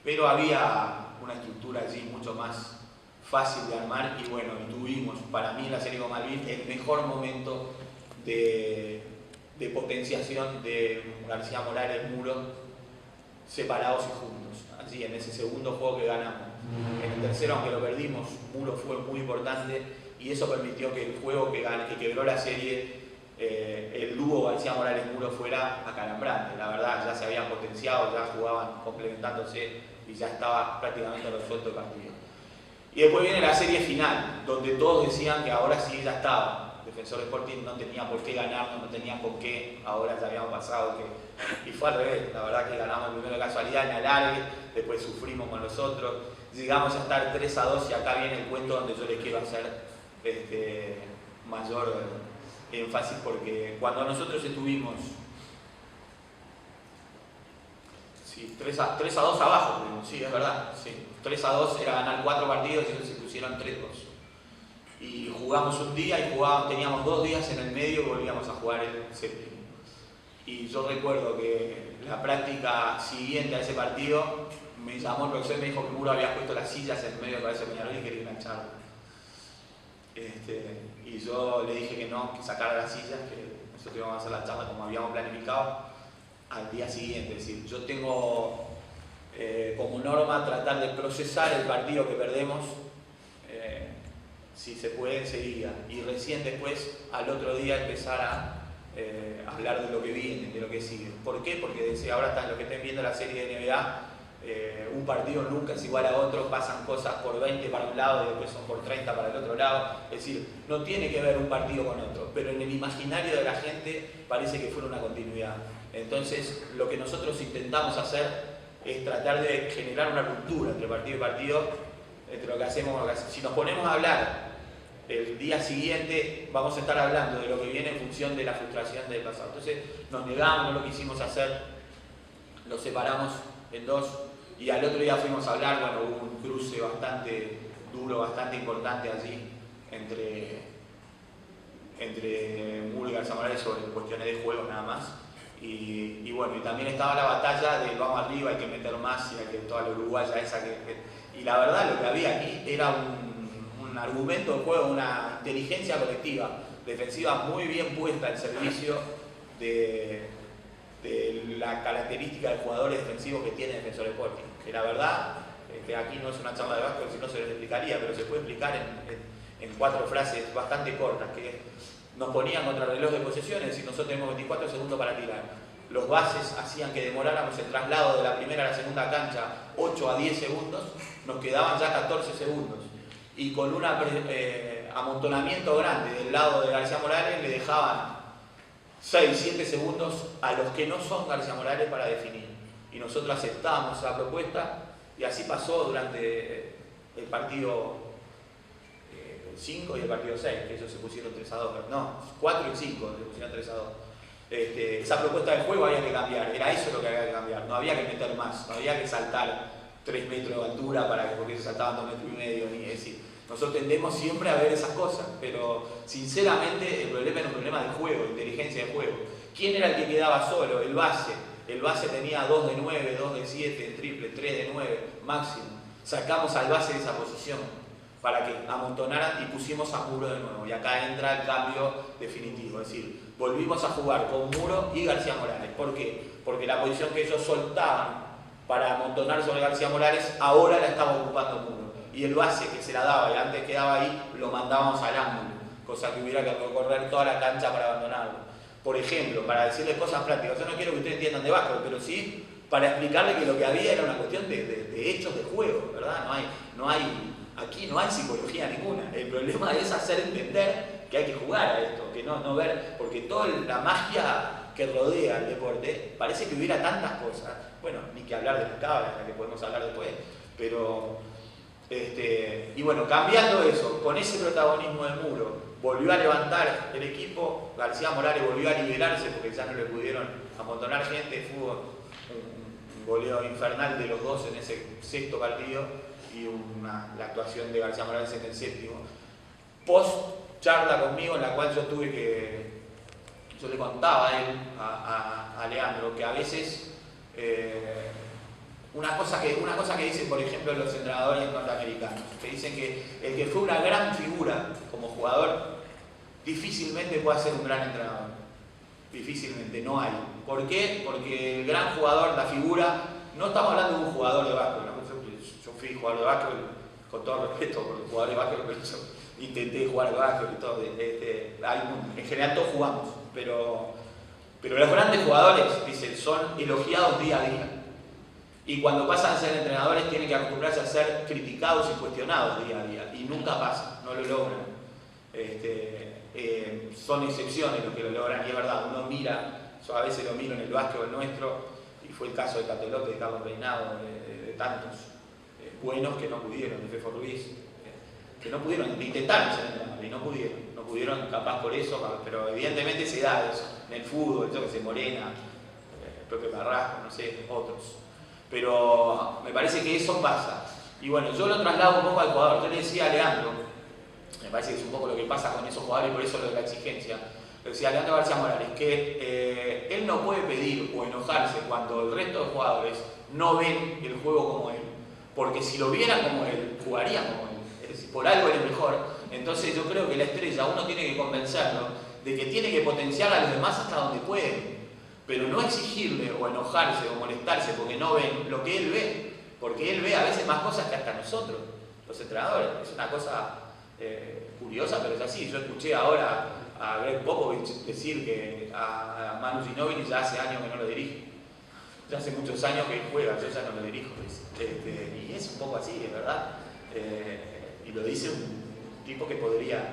pero había una estructura allí mucho más fácil de armar y bueno, y tuvimos para mí en la serie con Malvin el mejor momento de potenciación de García Morales, Muro, separados y juntos, allí en ese segundo juego que ganamos. En el tercero, aunque lo perdimos, Muro fue muy importante y eso permitió que el juego que quebró la serie, el dúo García Morales-Muro fuera acalambrante. La verdad, ya se habían potenciado, ya jugaban complementándose y ya estaba prácticamente resuelto el partido. Y después viene la serie final, donde todos decían que ahora sí ya estaba. Defensor Sporting no tenía por qué ganarnos, no tenía con qué, ahora ya habíamos pasado y fue al revés. La verdad que ganamos el primero de casualidad en alargue, después sufrimos con los otros, llegamos a estar 3-2 y acá viene el cuento donde yo les quiero hacer mayor énfasis, porque cuando nosotros estuvimos 3-2 abajo, sí, es verdad, sí. 3-2 era ganar 4 partidos y ellos se pusieron 3-2. Y jugamos un día y teníamos 2 días en el medio y volvíamos a jugar el séptimo. Y yo recuerdo que la práctica siguiente a ese partido me llamó el profesor y me dijo que Muro había puesto las sillas en medio para ese Peñarol y quería engancharlo. Y yo le dije que no, que sacara las sillas, que nosotros íbamos a hacer la charla como habíamos planificado al día siguiente. Es decir, yo tengo como norma tratar de procesar el partido que perdemos, si se puede enseguida, y recién después al otro día empezar a hablar de lo que viene, de lo que sigue. ¿Por qué? Porque desde ahora están los que estén viendo la serie de NBA, un partido nunca es igual a otro, pasan cosas por 20 para un lado y después son por 30 para el otro lado. Es decir, no tiene que ver un partido con otro, pero en el imaginario de la gente parece que fuera una continuidad. Entonces, lo que nosotros intentamos hacer es tratar de generar una ruptura entre partido y partido, entre lo que hacemos y lo que hacemos. Si nos ponemos a hablar el día siguiente, vamos a estar hablando de lo que viene en función de la frustración del pasado. Entonces, nos negamos, no lo quisimos hacer, lo separamos en 2 y al otro día fuimos a hablar. Bueno, hubo un cruce bastante duro, bastante importante allí entre entre Muro y García Morales sobre cuestiones de juego nada más. Y bueno, y también estaba la batalla de vamos arriba, hay que meter más, y hay que toda la uruguaya esa y la verdad lo que había aquí era un argumento de juego, una inteligencia colectiva defensiva muy bien puesta al servicio de la característica de jugadores defensivos que tiene Defensor Sporting. Que la verdad, que aquí no es una charla de básquet, si no se les explicaría, pero se puede explicar en 4 frases bastante cortas, que nos ponían contra el reloj de posesiones y nosotros tenemos 24 segundos para tirar. Los bases hacían que demoráramos el traslado de la primera a la segunda cancha 8 a 10 segundos, nos quedaban ya 14 segundos. Y con un amontonamiento grande del lado de García Morales le dejaban 6, 7 segundos a los que no son García Morales para definir. Y nosotros aceptábamos esa propuesta y así pasó durante el partido 5 y el partido 6, que ellos se pusieron 3-2, no, 4 y 5 se pusieron 3-2. Esa propuesta de juego había que cambiar, era eso lo que había que cambiar, no había que meter más, no había que saltar 3 metros de altura porque se saltaban 2 metros y medio, ni decir. Nosotros tendemos siempre a ver esas cosas, pero sinceramente el problema era un problema de juego, de inteligencia de juego. ¿Quién era el que quedaba solo? El base. El base tenía 2 de 9, 2 de 7, en triple, 3 de 9, máximo. Sacamos al base de esa posición para que amontonaran y pusimos a Muro de nuevo. Y acá entra el cambio definitivo, es decir, volvimos a jugar con Muro y García Morales. ¿Por qué? Porque la posición que ellos soltaban para amontonar sobre García Morales, ahora la estaba ocupando Muro. Y el base que se la daba y antes quedaba ahí, lo mandábamos al ángulo, cosa que hubiera que recorrer toda la cancha para abandonarlo. Por ejemplo, para decirles cosas prácticas, yo no quiero que ustedes entiendan de básquet, pero sí para explicarles que lo que había era una cuestión de hechos de juego, ¿verdad? Aquí no hay psicología ninguna. El problema es hacer entender que hay que jugar a esto, que no ver, porque toda la magia que rodea el deporte, parece que hubiera tantas cosas. Bueno, ni que hablar de las cábalas, la que podemos hablar después, pero... y bueno, cambiando eso, con ese protagonismo de Muro, volvió a levantar el equipo, García Morales volvió a liberarse porque ya no le pudieron amontonar gente, fue un goleo infernal de los dos en ese 6º partido y la actuación de García Morales en el 7º. Post charla conmigo en la cual yo le contaba a él, a Leandro, que a veces... Una cosa que dicen, por ejemplo, los entrenadores norteamericanos, que dicen que el que fue una gran figura como jugador, difícilmente puede ser un gran entrenador. Difícilmente, no hay. ¿Por qué? Porque el gran jugador, la figura, no estamos hablando de un jugador de básquet. ¿No? Yo fui jugador de básquet, con todo respeto por los jugadores de básquet, pero yo intenté jugar al básquet y todo. En general todos jugamos, pero los grandes jugadores, dicen, son elogiados día a día. Y cuando pasan a ser entrenadores tienen que acostumbrarse a ser criticados y cuestionados día a día. Y nunca pasa, no lo logran. Son excepciones los que lo logran. Y es verdad, uno mira, yo a veces lo miro en el básquetbol nuestro, y fue el caso de Cato López, de Carlos Reinado, de tantos buenos que no pudieron, de Fefo Ruiz, que no pudieron, intentaron ser entrenadores y no pudieron capaz por eso, pero evidentemente se da eso. En el fútbol, yo que sé, Morena, Pepe Carrasco, no sé, otros. Pero me parece que eso pasa. Y bueno, yo lo traslado un poco al jugador. Yo le decía a Leandro, me parece que es un poco lo que pasa con esos jugadores y por eso lo de la exigencia. Le decía a Leandro García Morales que él no puede pedir o enojarse cuando el resto de jugadores no ven el juego como él. Porque si lo vieran como él, jugarían como él. Es decir, por algo él es mejor. Entonces yo creo que la estrella, uno tiene que convencerlo de que tiene que potenciar a los demás hasta donde puede. Pero no exigirle o enojarse o molestarse porque no ven lo que él ve, porque él ve a veces más cosas que hasta nosotros, los entrenadores. Es una cosa curiosa, pero es así. Yo escuché ahora a Greg Popovich decir que a Manu Ginóbili ya hace años que no lo dirige. Ya hace muchos años que él juega, yo ya no lo dirijo. Y es un poco así, es verdad. Y lo dice un tipo que podría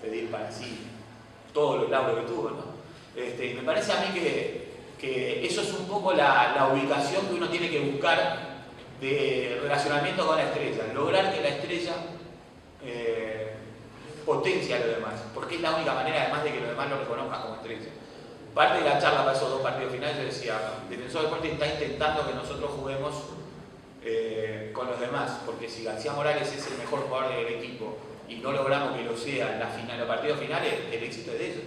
pedir para sí todos los lauros que tuvo, ¿no? Y me parece a mí que eso es un poco la ubicación que uno tiene que buscar de relacionamiento con la estrella, lograr que la estrella potencie a los demás, porque es la única manera además de que los demás lo reconozcan como estrella. Parte de la charla para esos 2 partidos finales yo decía, Defensor Sporting está intentando que nosotros juguemos con los demás, porque si García Morales es el mejor jugador del equipo y no logramos que lo sea en los partidos finales, el éxito es de ellos.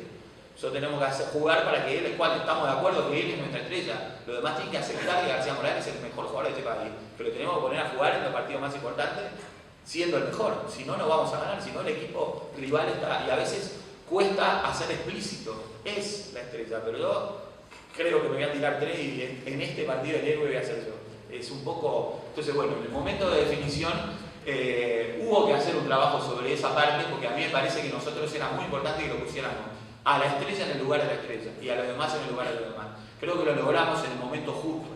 Nosotros tenemos que jugar para que él, el cual estamos de acuerdo que él es nuestra estrella. Los demás tienen que aceptar que García Morales es el mejor jugador de este país. Pero tenemos que poner a jugar en los partidos más importantes siendo el mejor. Si no, no vamos a ganar. Si no, el equipo rival está. Y a veces cuesta hacer explícito. Es la estrella. Pero yo creo que me voy a tirar 3 y en este partido el héroe voy a ser yo. Es un poco. Entonces, bueno, en el momento de definición hubo que hacer un trabajo sobre esa parte porque a mí me parece que nosotros era muy importante que lo pusiéramos a la estrella en el lugar de la estrella y a los demás en el lugar de los demás. Creo que lo logramos en el momento justo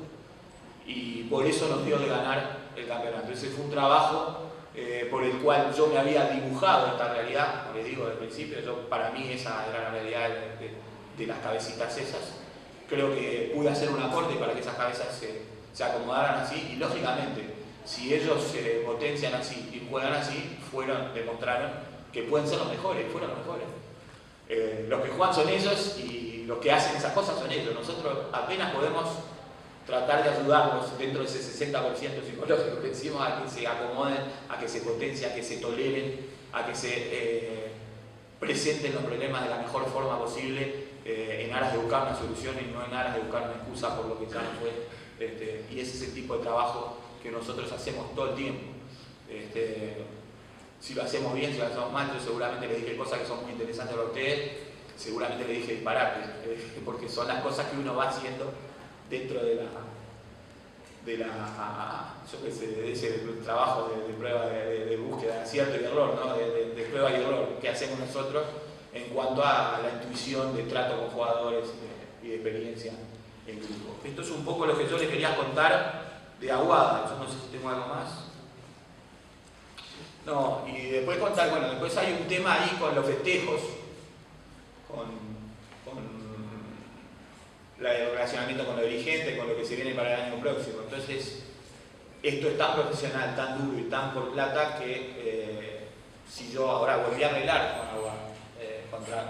y por eso nos dio de ganar el campeonato. Ese fue un trabajo por el cual yo me había dibujado esta realidad, como les digo desde el principio, para mí esa era la realidad de las cabecitas esas. Creo que pude hacer un aporte para que esas cabezas se acomodaran así y lógicamente, si ellos se potencian así y juegan así, demostraron que pueden ser los mejores, fueron los mejores. Los que juegan son ellos y los que hacen esas cosas son ellos. Nosotros apenas podemos tratar de ayudarlos dentro de ese 60% psicológico que decimos a que se acomoden, a que se potencien, a que se toleren, a que se presenten los problemas de la mejor forma posible en aras de buscar una solución y no en aras de buscar una excusa por lo que ya no fue. Y ese es el tipo de trabajo que nosotros hacemos todo el tiempo. Si lo hacemos bien, si lo hacemos mal, yo seguramente les dije cosas que son muy interesantes para ustedes, seguramente les dije disparates, porque son las cosas que uno va haciendo dentro de ese trabajo de prueba, de búsqueda, de acierto y error, ¿no? de prueba y error que hacemos nosotros en cuanto a la intuición de trato con jugadores y de experiencia en grupo. Esto es un poco lo que yo les quería contar de Aguada. Yo no sé si tengo algo más. No, y después contar, bueno, después hay un tema ahí con los festejos, con el relacionamiento con los dirigentes, con lo que se viene para el año próximo. Entonces, esto es tan profesional, tan duro y tan por plata que si yo ahora volví a arreglar con Aguada,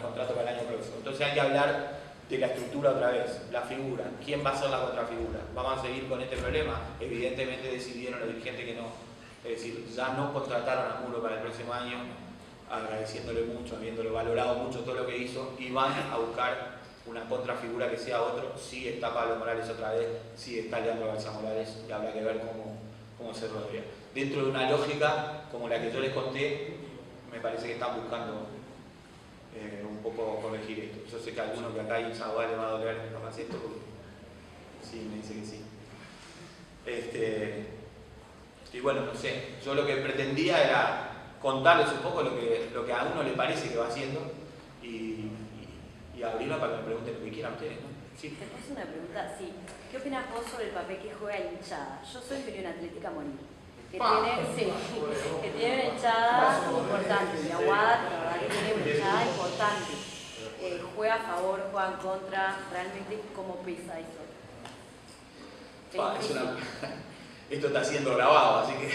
contrato para el año próximo. Entonces hay que hablar de la estructura otra vez, la figura, quién va a ser la contrafigura. ¿Vamos a seguir con este problema? Evidentemente decidieron los dirigentes que no. Es decir, ya no contrataron a Muro para el próximo año, agradeciéndole mucho, habiéndolo valorado mucho todo lo que hizo, y van a buscar una contrafigura que sea otro. Sí está Pablo Morales otra vez, sí está Leandro García Morales, y habrá que ver cómo se rodea. Dentro de una lógica como la que yo les conté, me parece que están buscando un poco corregir esto. Yo sé que a alguno que acá hay un Zaguá le va a doler capaz esto, porque sí, me dice que sí. Y bueno, no sé, yo lo que pretendía era contarles un poco lo que a uno le parece que va haciendo y abrirlo para que me pregunten lo que quieran ustedes, ¿no? Sí. Te paso una pregunta, sí. ¿Qué opinas vos sobre el papel que juega la hinchada? Yo soy de Unión Atlética Morir, que tiene una hinchada importante, mi Aguada, la verdad que tiene una hinchada importante. Juega a favor, juega en contra, realmente cómo pesa eso. Esto está siendo grabado, así que...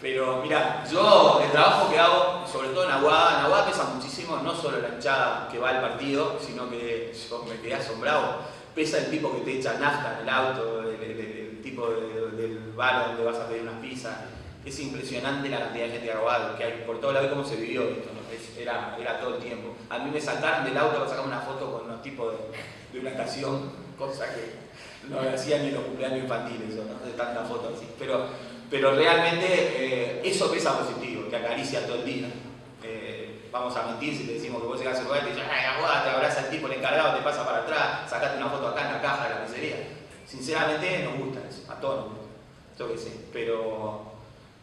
Pero mira, yo el trabajo que hago, sobre todo en Aguada pesa muchísimo, no solo la hinchada que va al partido, sino que yo me quedé asombrado. Pesa el tipo que te echa nafta en el auto, el tipo del bar donde vas a pedir unas pizzas. Es impresionante la cantidad de gente de Aguada que hay por todo lado y cómo se vivió esto, ¿no? Era todo el tiempo. A mí me sacaron del auto para sacar una foto con unos tipos de una estación, cosa que no me hacían ni en los cumpleaños infantiles, ¿no? De tantas fotos así. Pero realmente eso pesa positivo, te acaricia todo el día. Vamos a mentir si te decimos que vos llegás a lugar y te dicen, ay, Aguada, te abraza el tipo, el encargado, te pasa para atrás, sacate una foto acá en la caja de la pizzería. Sinceramente nos gusta eso, a todos nos gusta, yo qué sé, pero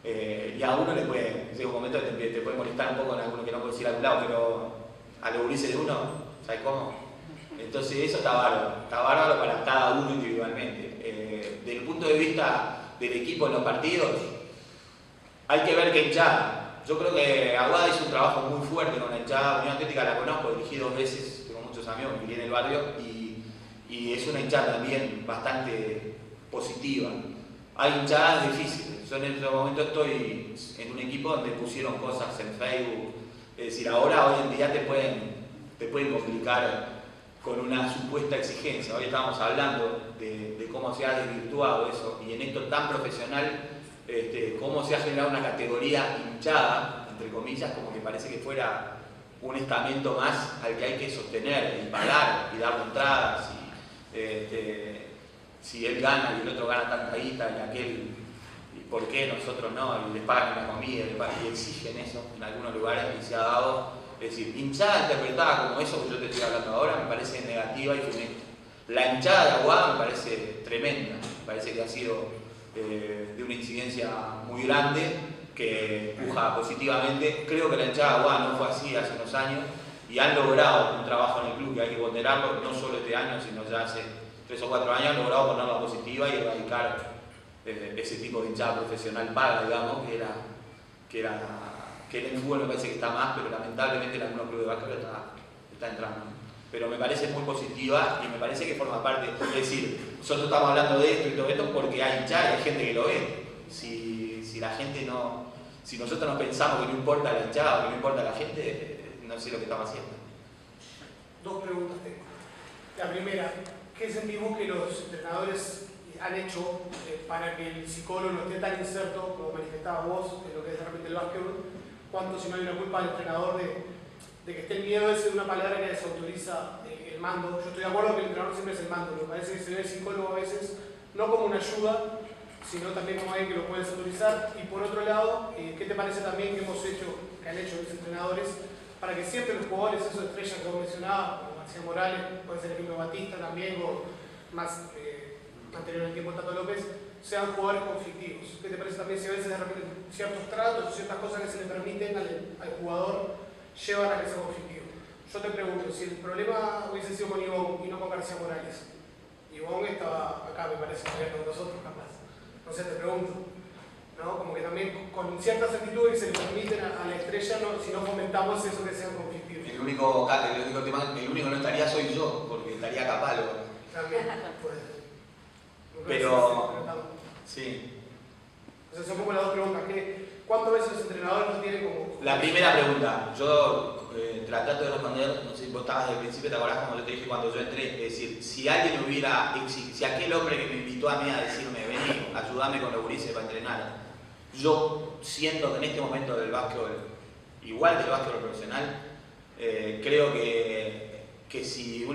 y a uno llega un momento que te puede molestar un poco en alguno que no puede ir a algún lado, pero a los gurises de uno, ¿sabes cómo? Entonces eso está bárbaro para cada uno individualmente. Desde el punto de vista del equipo en los partidos, hay que ver qué hinchada. Yo creo que Aguada hizo un trabajo muy fuerte con la hinchada. Unión Atlética la conozco, dirigí 2 veces, tengo muchos amigos que viví en el barrio y es una hinchada también bastante positiva. Hay hinchadas difíciles. Yo en este momento estoy en un equipo donde pusieron cosas en Facebook. Es decir, ahora hoy en día te pueden complicar con una supuesta exigencia. Hoy estábamos hablando de cómo se ha desvirtuado eso y en esto tan profesional cómo se ha generado una categoría hinchada, entre comillas, como que parece que fuera un estamento más al que hay que sostener y pagar y dar entradas. Si él gana y el otro gana tanta guita y aquel, ¿y por qué nosotros no? Y les pagan la comida y exigen eso en algunos lugares y se ha dado. Es decir, hinchada interpretada como eso que yo te estoy hablando ahora me parece negativa y funesta. La hinchada de Aguada me parece tremenda, me parece que ha sido de una incidencia muy grande que empuja positivamente. Creo que la hinchada de Aguada no fue así hace unos años y han logrado un trabajo en el club que hay que ponderarlo, no solo este año, sino ya hace 3 o 4 años han logrado ponerla positiva y erradicar ese tipo de hinchada profesional paga, digamos, que en el fútbol me parece que está más, pero lamentablemente en algunos clubes de básquet está entrando. Pero me parece muy positiva y me parece que forma parte. Es decir, nosotros estamos hablando de esto y todo esto porque hay hinchada y hay gente que lo ve. Si la gente no, si nosotros no pensamos que no importa la hinchada o que no importa la gente, no sé lo que estamos haciendo. 2 preguntas tengo. La primera, ¿qué sentimos que los entrenadores han hecho para que el psicólogo no esté tan inserto, como manifestabas vos, en lo que es de repente el básquetbol? ¿Cuánto, si no hay una culpa del entrenador de que esté el miedo ese de una palabra que desautoriza el mando? Yo estoy de acuerdo que el entrenador siempre es el mando, me parece que se ve el psicólogo a veces no como una ayuda, sino también como alguien que lo puede desautorizar. Y por otro lado, ¿qué te parece también que han hecho los entrenadores para que siempre los jugadores, esos estrellas que vos mencionabas, como García Morales, puede ser el ejemplo de Batista también, o más anterior al tiempo Tato López, sean jugadores conflictivos? ¿Qué te parece también si a veces de repente ciertos tratos o ciertas cosas que se le permiten al jugador llevan a que sea conflictivo? Yo te pregunto, si el problema hubiese sido con Ivón y no con García Morales, Ivón estaba acá, me parece, con nosotros capaz. Entonces te pregunto, ¿no? Como que también con ciertas actitudes que se le permiten a la estrella, si no fomentamos eso que sean conflictivos. El único que no estaría soy yo, porque estaría Capalo. También, pues. Pero, sí. O sea, son como las 2 preguntas. ¿Cuántas veces los entrenadores no tienen como...? La primera pregunta, yo la trato de responder, no sé si vos estabas desde el principio, te acordás como yo te dije cuando yo entré, es decir, si alguien si aquel hombre que me invitó a mí a decirme, vení, ayúdame con los gurises para entrenar, yo siento que en este momento del básquetbol, igual del básquetbol profesional, creo que si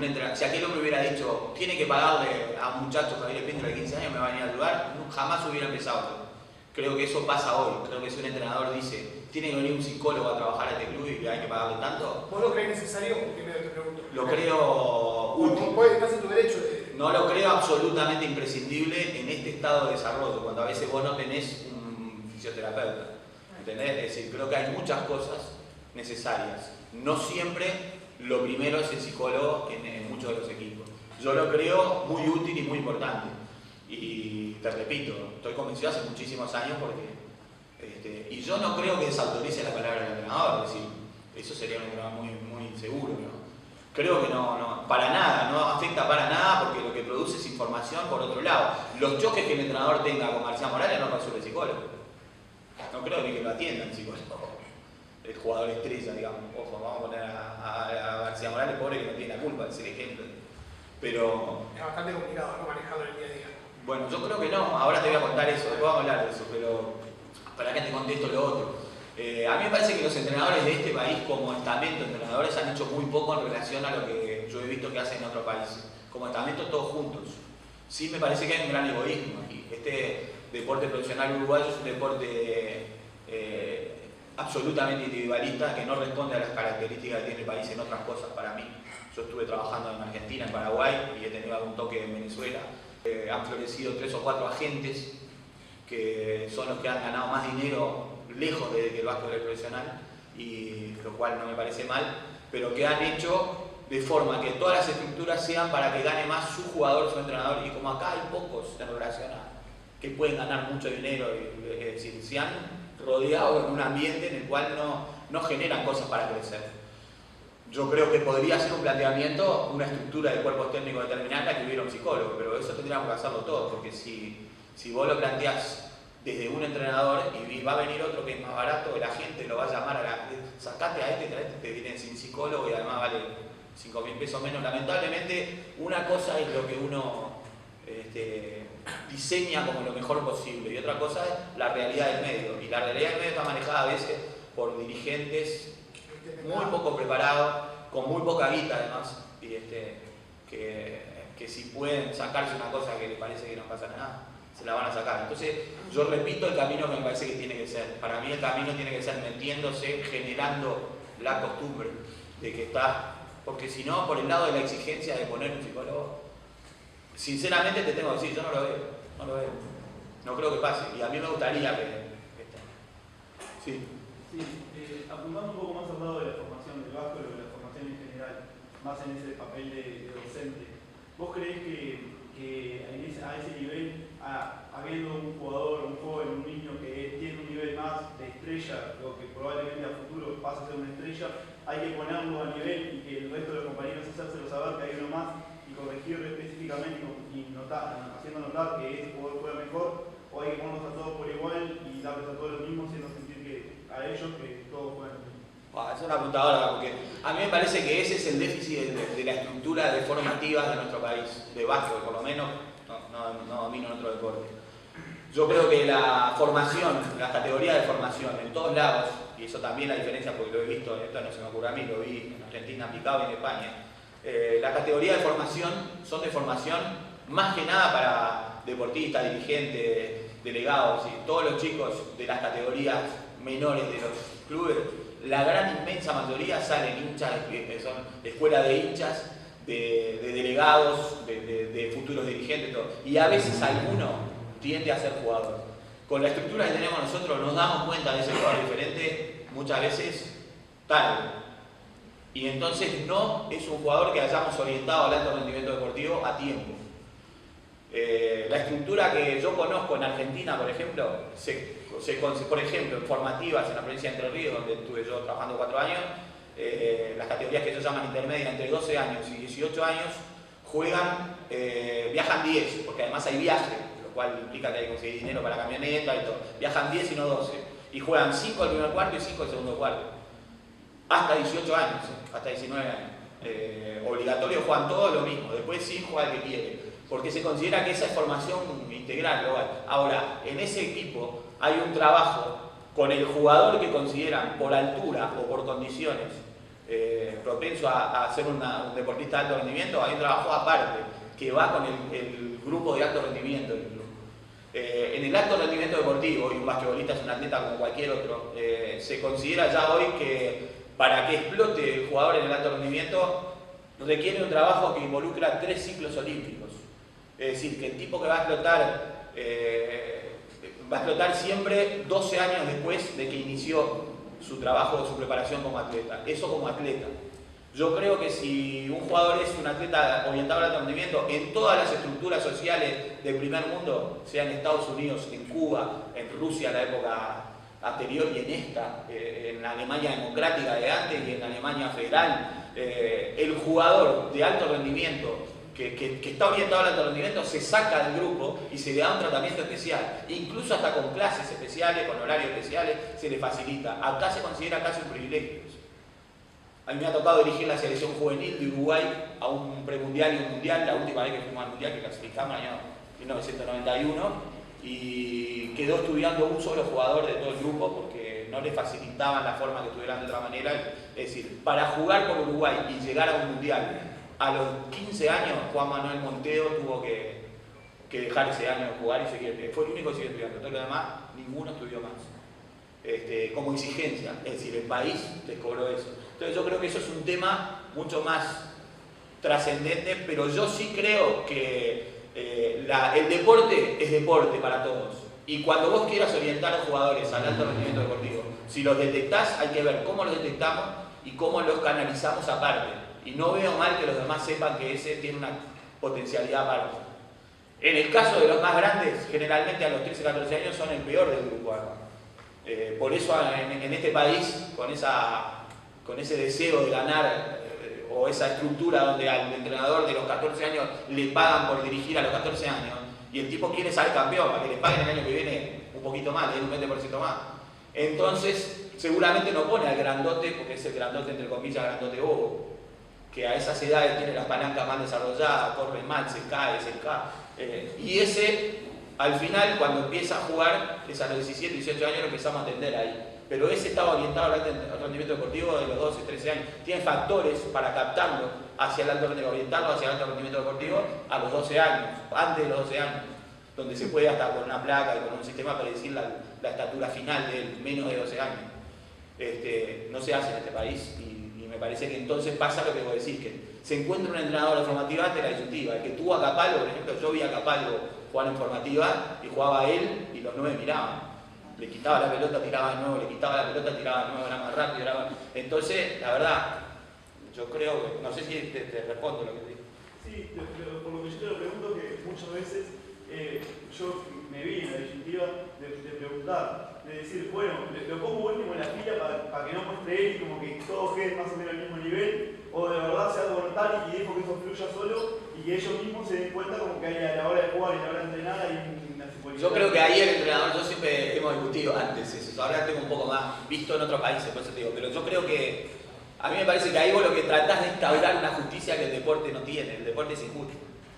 aquel hombre hubiera dicho, tiene que pagarle a un muchacho Javier Pinto de 15 años, me va a venir a ayudar, jamás hubiera empezado. Creo que eso pasa hoy. Creo que si un entrenador dice, tiene que venir un psicólogo a trabajar a este club y hay que pagarle tanto. ¿Vos lo crees necesario? Primero te pregunto. Lo creo útil. Estás en tu derecho de... No lo creo absolutamente imprescindible en este estado de desarrollo, cuando a veces vos no tenés un fisioterapeuta. ¿Entendés? Es decir, creo que hay muchas cosas necesarias. No siempre lo primero es el psicólogo en muchos de los equipos. Yo lo creo muy útil y muy importante. Y te repito, estoy convencido hace muchísimos años porque... y yo no creo que desautorice la palabra del entrenador, es decir, eso sería un entrenador muy inseguro, ¿no? Creo que no, para nada, no afecta para nada porque lo que produce es información por otro lado. Los choques que el entrenador tenga con García Morales no resuelve el psicólogo. No creo ni que lo atienda el psicólogo. El jugador estrella, digamos. Ojo, vamos a poner a García Morales, pobre que no tiene la culpa, es el ejemplo. Pero... es bastante complicado, ¿no? Manejarlo en el día a día. Bueno, yo creo que no, ahora te voy a contar eso, después vamos a hablar de eso, pero para que te contesto lo otro. A mí me parece que los entrenadores de este país, como estamento de entrenadores, han hecho muy poco en relación a lo que yo he visto que hacen en otros países. Como estamento todos juntos. Sí me parece que hay un gran egoísmo aquí. Este deporte profesional uruguayo es un deporte absolutamente individualista que no responde a las características que tiene el país en otras cosas para mí. Yo estuve trabajando en Argentina, en Paraguay y he tenido algún toque en Venezuela. Han florecido 3 o 4 agentes que son los que han ganado más dinero lejos de que el básquetbol profesional, y lo cual no me parece mal, pero que han hecho de forma que todas las estructuras sean para que gane más su jugador, su entrenador, y como acá hay pocos en relación a que pueden ganar mucho dinero, es decir, se han rodeado en un ambiente en el cual no generan cosas para crecer. Yo creo que podría ser un planteamiento, una estructura de cuerpos técnicos determinada que hubiera un psicólogo, pero eso tendríamos que hacerlo todos, porque si vos lo planteás desde un entrenador y va a venir otro que es más barato, la gente lo va a llamar sacate a este, te vienen sin psicólogo y además vale 5.000 pesos menos. Lamentablemente, una cosa es lo que uno diseña como lo mejor posible. Y otra cosa es la realidad del medio. Y la realidad del medio está manejada a veces por dirigentes muy poco preparados, con muy poca guita además, y que si pueden sacarse una cosa que les parece que no pasa nada, se la van a sacar. Entonces, yo repito el camino que me parece que tiene que ser. Para mí el camino tiene que ser metiéndose, generando la costumbre de que está, porque si no, por el lado de la exigencia de poner un psicólogo, sinceramente te tengo que decir, yo no lo veo. No creo que pase, y a mí me gustaría que esté. Sí. Sí, apuntando un poco más al lado de la formación del básquet o de la formación en general, más en ese papel de docente, ¿vos creés que a ese nivel, habiendo un jugador, un joven, un niño que tiene un nivel más de estrella, o que probablemente a futuro pase a ser una estrella, hay que ponerlo a nivel y que el resto de los compañeros hacérselo saber que hay uno más y corregirlo específicamente y haciendo notar que ese jugador juega mejor, o hay que ponerlos a todos por igual y darles a todos lo mismo, haciendo sentir a ellos que todos juegan? Es una apuntadora, porque a mí me parece que ese es el déficit de la estructura de formativas de nuestro país, de básquet por lo menos, no domino en otro deporte. Yo creo que la formación, las categorías de formación en todos lados, y eso también la diferencia porque lo he visto, esto no se me ocurre a mí, lo vi en Argentina aplicado y en España, las categorías de formación son de formación más que nada para deportistas, dirigentes, delegados, y todos los chicos de las categorías menores de los clubes, la gran inmensa mayoría salen hinchas, son escuelas de hinchas, de delegados, de futuros dirigentes, todo. Y a veces alguno tiende a ser jugador. Con la estructura que tenemos nosotros nos damos cuenta de ese jugador diferente muchas veces tarde. Y entonces no es un jugador que hayamos orientado al alto rendimiento deportivo a tiempo. La estructura que yo conozco en Argentina, por ejemplo, por ejemplo, en formativas en la provincia de Entre Ríos, donde estuve yo trabajando 4 años, las categorías que ellos llaman intermedias, entre 12 años y 18 años, viajan 10, porque además hay viaje, lo cual implica que hay que conseguir dinero para la camioneta y todo. Viajan 10 y no 12, y juegan 5 al primer cuarto y 5 al segundo cuarto. Hasta 18 años, hasta 19 años. Obligatorio juegan todo lo mismo, después sí juega el que quiere, porque se considera que esa es formación integral, global. Ahora, en ese equipo hay un trabajo con el jugador que consideran por altura o por condiciones propenso a ser un deportista de alto rendimiento. Hay un trabajo aparte que va con el grupo de alto rendimiento del club. En el alto rendimiento deportivo, y un basquetbolista es un atleta como cualquier otro, se considera ya hoy que para que explote el jugador en el alto rendimiento requiere un trabajo que involucra 3 ciclos olímpicos. Es decir, que el tipo que va a explotar siempre 12 años después de que inició su trabajo, su preparación como atleta. Eso como atleta. Yo creo que si un jugador es un atleta orientado al alto rendimiento, en todas las estructuras sociales del primer mundo, sea en Estados Unidos, en Cuba, en Rusia en la época anterior y en esta, en la Alemania democrática de antes y en la Alemania federal, el jugador de alto rendimiento que está orientado al alto rendimiento se saca del grupo y se le da un tratamiento especial, incluso hasta con clases especiales, con horarios especiales, se le facilita. Acá se considera casi un privilegio. A mí me ha tocado dirigir la selección juvenil de Uruguay a un premundial y un mundial, la última vez que fuimos al mundial, que clasificamos en el año 1991, y quedó estudiando un solo jugador de todo el grupo porque no le facilitaban la forma que estuvieran de otra manera. Es decir, para jugar por Uruguay y llegar a un mundial, a los 15 años, Juan Manuel Monteo tuvo que dejar ese año de jugar y seguir. Fue el único que siguió estudiando. Todo lo demás, ninguno estudió más. Como exigencia. Es decir, el país les cobró eso. Entonces yo creo que eso es un tema mucho más trascendente, pero yo sí creo que el deporte es deporte para todos. Y cuando vos quieras orientar a los jugadores al alto rendimiento deportivo, si los detectás, hay que ver cómo los detectamos y cómo los canalizamos aparte. Y no veo mal que los demás sepan que ese tiene una potencialidad aparte. En el caso de los más grandes, generalmente a los 13, 14 años son el peor del grupo. Por eso en este país, con ese deseo de ganar, o esa estructura donde al entrenador de los 14 años le pagan por dirigir a los 14 años, y el tipo quiere ser campeón para que le paguen el año que viene un poquito más, le den un 20% más. Entonces, seguramente no pone al grandote, porque es el grandote entre comillas, grandote bobo, que a esas edades tiene las palancas más desarrolladas, corre mal, se cae, y ese, al final, cuando empieza a jugar, es a los 17, 18 años lo empezamos a atender ahí. Pero ese estaba orientado al rendimiento deportivo de los 12, 13 años. Tiene factores para captarlo hacia el alto rendimiento, orientarlo hacia el alto rendimiento deportivo a los 12 años, antes de los 12 años, donde se puede hasta con una placa y con un sistema predecir la estatura final de él, menos de 12 años. No se hace en este país y me parece que entonces pasa lo que vos decís, que se encuentra un entrenador de formativa ante la disyuntiva. El que tuvo a Capalvo, por ejemplo, yo vi a Capalvo jugar en formativa y jugaba él y los 9 miraban. Le quitaba la pelota, tiraba de nuevo, le quitaba la pelota, tiraba de nuevo, era más rápido, Entonces, la verdad, yo creo que, no sé si te respondo lo que te digo. Sí, pero por lo que yo te lo pregunto, que muchas veces yo me vi en la disyuntiva de preguntar, de decir, bueno, lo pongo último en la fila para que no muestre él y como que todos queden más o menos al mismo nivel, o de verdad sea voluntario y dejo que eso fluya solo y que ellos mismos se den cuenta como que hay a la hora de jugar y a la hora de entrenar hay una secuencia. Yo creo que ahí el entrenador, yo siempre hemos discutido antes eso, ahora tengo un poco más visto en otros países, por eso te digo, pero yo creo que a mí me parece que ahí vos lo que tratás de instaurar una justicia que el deporte no tiene, el deporte es injusto,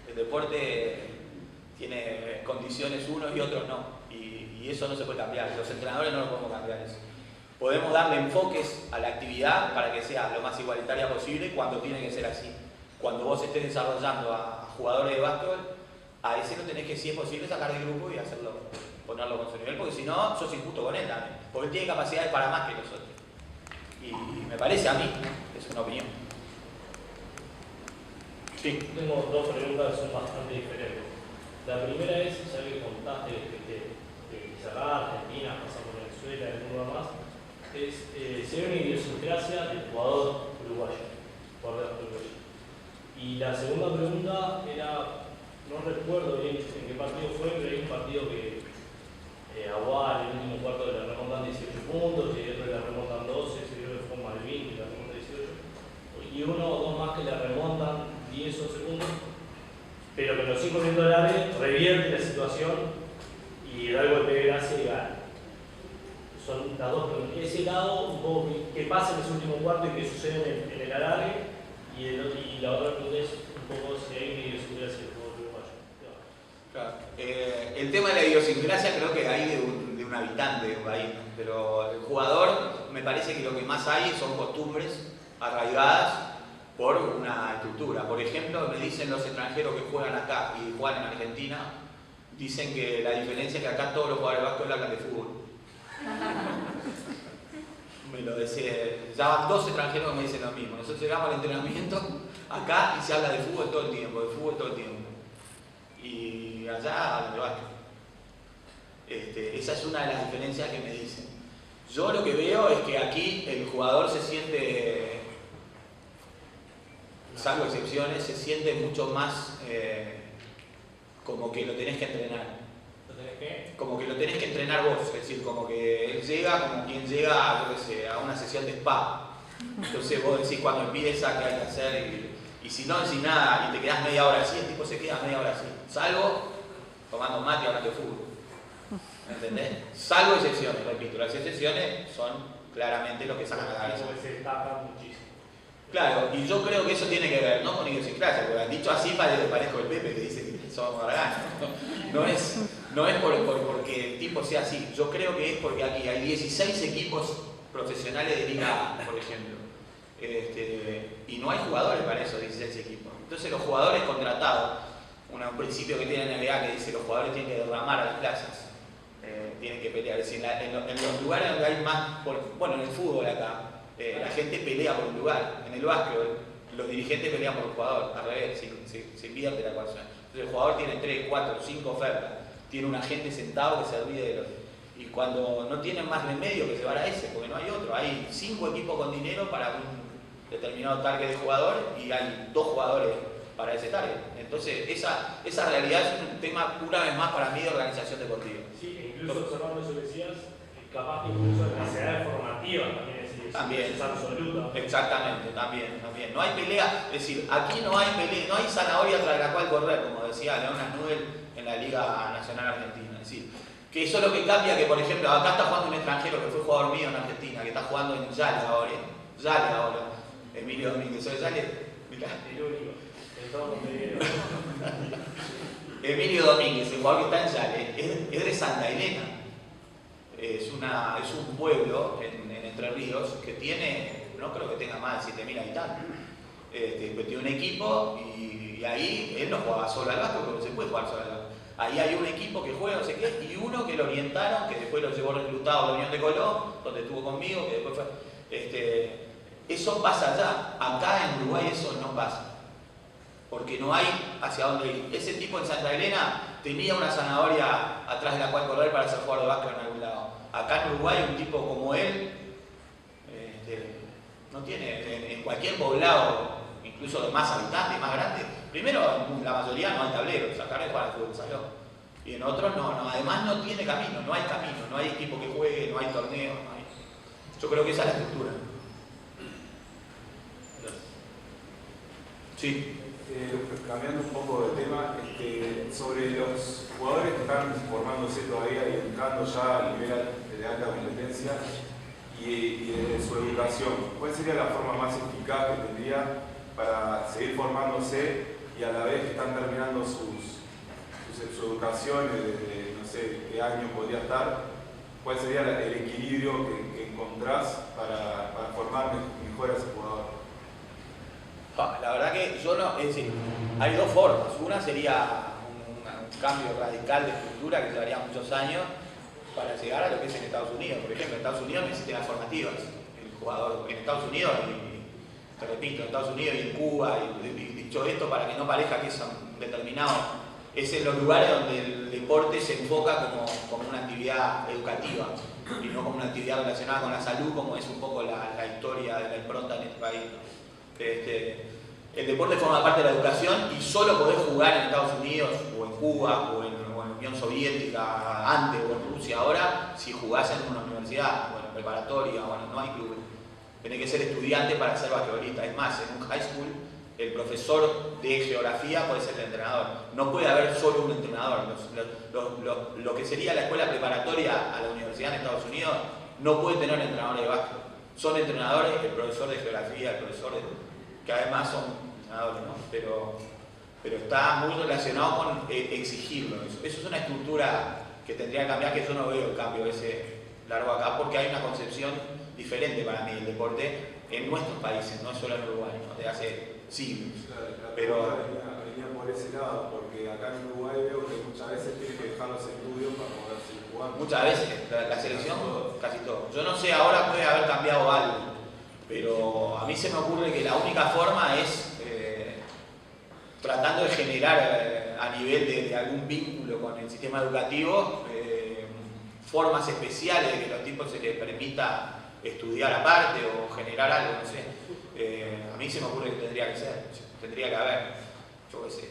el deporte tiene condiciones unos y otros no, y eso no se puede cambiar, los entrenadores no lo podemos cambiar eso. Podemos darle enfoques a la actividad para que sea lo más igualitaria posible cuando tiene que ser así. Cuando vos estés desarrollando a jugadores de básquetbol, a ese no tenés que, si es posible, sacar del grupo y hacerlo, ponerlo con su nivel, porque si no, sos injusto con él también, porque él tiene capacidades para más que nosotros. Y me parece a mí, es una opinión. Sí. Tengo dos preguntas que son bastante diferentes. La primera es, ya que contaste de cerrar Argentina, pasar por Venezuela y algún lugar más, es si hay una idiosincrasia del jugador uruguayo, Y la segunda pregunta era, no recuerdo bien en qué partido fue, pero hay un partido que Aguar en el último cuarto le remontan 18 puntos, y otro le remontan 12, se creo que fue Malvin que le remontan 18, y uno o dos más que le remontan 10 o 11 puntos, pero que los 5 minutos del área revierte la situación y da el golpe de gracia y gana. Son las dos preguntas. Ese lado, un poco que pasa en ese último cuarto y que sucede en el alargue, y la otra pregunta es un poco si hay una idiosincrasia del juego uruguayo. Claro. El tema de la idiosincrasia creo que hay de un habitante de un país, ¿no? Pero el jugador me parece que lo que más hay son costumbres arraigadas por una estructura. Por ejemplo, me dicen los extranjeros que juegan acá y juegan en Argentina, dicen que la diferencia es que acá todos los jugadores de básquetbol hablan de fútbol. Me lo decía, ya van 2 extranjeros que me dicen lo mismo. Nosotros llegamos al entrenamiento acá y se habla de fútbol todo el tiempo, Y allá hablan de básquetbol. Esa es una de las diferencias que me dicen. Yo lo que veo es que aquí el jugador se siente, salvo excepciones, se siente mucho más como que lo tenés que entrenar. Como que lo tenés que entrenar vos, es decir, como que él llega como quien llega yo qué sé, a una sesión de spa. Entonces vos decís cuando empieza qué hay que hacer y si no decís nada y te quedás media hora así, el tipo se queda media hora así. Salvo tomando mate y hablando de fútbol. ¿Entendés? Salvo excepciones, repito, las excepciones son claramente lo que sacan a la cabeza. Se destaca muchísimo. Claro, y yo creo que eso tiene que ver, no con idiosincrasia, porque han dicho así parezco el Pepe que dice que somos garganos. No es porque el tipo sea así, yo creo que es porque aquí hay 16 equipos profesionales de Liga A, por ejemplo. Y no hay jugadores para esos 16 equipos. Entonces los jugadores contratados, un principio que tiene NBA que dice que los jugadores tienen que derramar a las plazas, tienen que pelear. Es decir, en los lugares donde hay más, bueno, en el fútbol acá, la gente pelea por un lugar. En el básquetbol, los dirigentes pelean por el jugador, al revés, se invierte la ecuación. Entonces el jugador tiene 3, 4, 5 ofertas, tiene un agente sentado que se olvide de los... Y cuando no tienen más remedio que llevar a ese, porque no hay otro, hay 5 equipos con dinero para un determinado target de jugador y hay 2 jugadores para ese target. Entonces esa realidad es un tema una vez más para mí de organización deportiva. Sí, incluso observando eso que decías, capaz que incluso en las edades formativas también es absoluta. Exactamente, también. No hay pelea, es decir, aquí no hay pelea, no hay zanahoria tras la cual correr, como decía Leona Nubel en la Liga Nacional Argentina. Es decir, que eso es lo que cambia, que por ejemplo, acá está jugando un extranjero que fue jugador mío en Argentina, que está jugando en Yale ahora, Emilio Domínguez. Yale Mirá. El único. Estamos Montevideo. Emilio Domínguez, el jugador que está en Yale, es de Santa Elena. Es un pueblo en Entre Ríos que tiene, no creo que tenga más de 7.000 habitantes. Pero tiene un equipo y ahí él no jugaba solo al básquet porque no se puede jugar solo al básquet. Ahí hay un equipo que juega no sé qué y uno que lo orientaron, que después lo llevó reclutado a la Unión de Colón, donde estuvo conmigo, que después fue... Eso pasa allá. Acá en Uruguay eso no pasa. Porque no hay hacia dónde ir. Ese tipo en Santa Elena tenía una zanahoria atrás de la cual correr para hacer jugador de básquet en algún lado. Acá en Uruguay un tipo como él no tiene, en cualquier poblado, incluso de más habitantes, más grande, primero en la mayoría no hay tableros, acá no hay para el fútbol salón. Y en otros no, además no tiene camino, no hay equipo que juegue, no hay torneo, no hay... Yo creo que esa es la estructura. Sí. Cambiando un poco de tema, sobre los jugadores que están formándose todavía y entrando ya al nivel de alta competencia y de su educación, ¿cuál sería la forma más eficaz que tendría para seguir formándose y a la vez que están terminando su educación, desde no sé qué año podría estar? ¿Cuál sería el equilibrio que encontrás para formar mejor a ese jugador? La verdad que yo no, es decir, hay dos formas. Una sería un cambio radical de estructura que llevaría muchos años para llegar a lo que es en Estados Unidos. Por ejemplo, en Estados Unidos necesitan las formativas. El jugador en Estados Unidos, y te repito, en Estados Unidos y en Cuba, y dicho esto para que no parezca que son determinados, es en los lugares donde el deporte se enfoca como una actividad educativa y no como una actividad relacionada con la salud, como es un poco la historia de la impronta en este país. El deporte forma parte de la educación y solo podés jugar en Estados Unidos o en Cuba o en la Unión Soviética antes o en Rusia ahora si jugás en una universidad o en preparatoria, no hay clubes. Tenés que ser estudiante para ser basquetbolista. Es más, en un high school el profesor de geografía puede ser el entrenador. No puede haber solo un entrenador. Lo que sería la escuela preparatoria a la universidad en Estados Unidos no puede tener entrenadores de básquet. Son entrenadores, el profesor de geografía, el profesor que además son entrenadores, ¿no? Pero está muy relacionado con exigirlo. Eso es una estructura que tendría que cambiar, que yo no veo el cambio ese largo acá, porque hay una concepción diferente para mí del deporte en nuestros países, no solo en Uruguay, ¿no? De hace siglos. Pero venía por ese lado, porque acá en Uruguay veo que muchas veces tiene que dejar los estudios para poder seguir jugando. Muchas veces, la selección, casi todo. Yo no sé, ahora puede haber cambiado algo, pero a mí se me ocurre que la única forma es tratando de generar a nivel de algún vínculo con el sistema educativo formas especiales de que a los tipos se les permita estudiar aparte o generar algo, no sé. A mí se me ocurre que tendría que ser, tendría que haber, yo qué sé,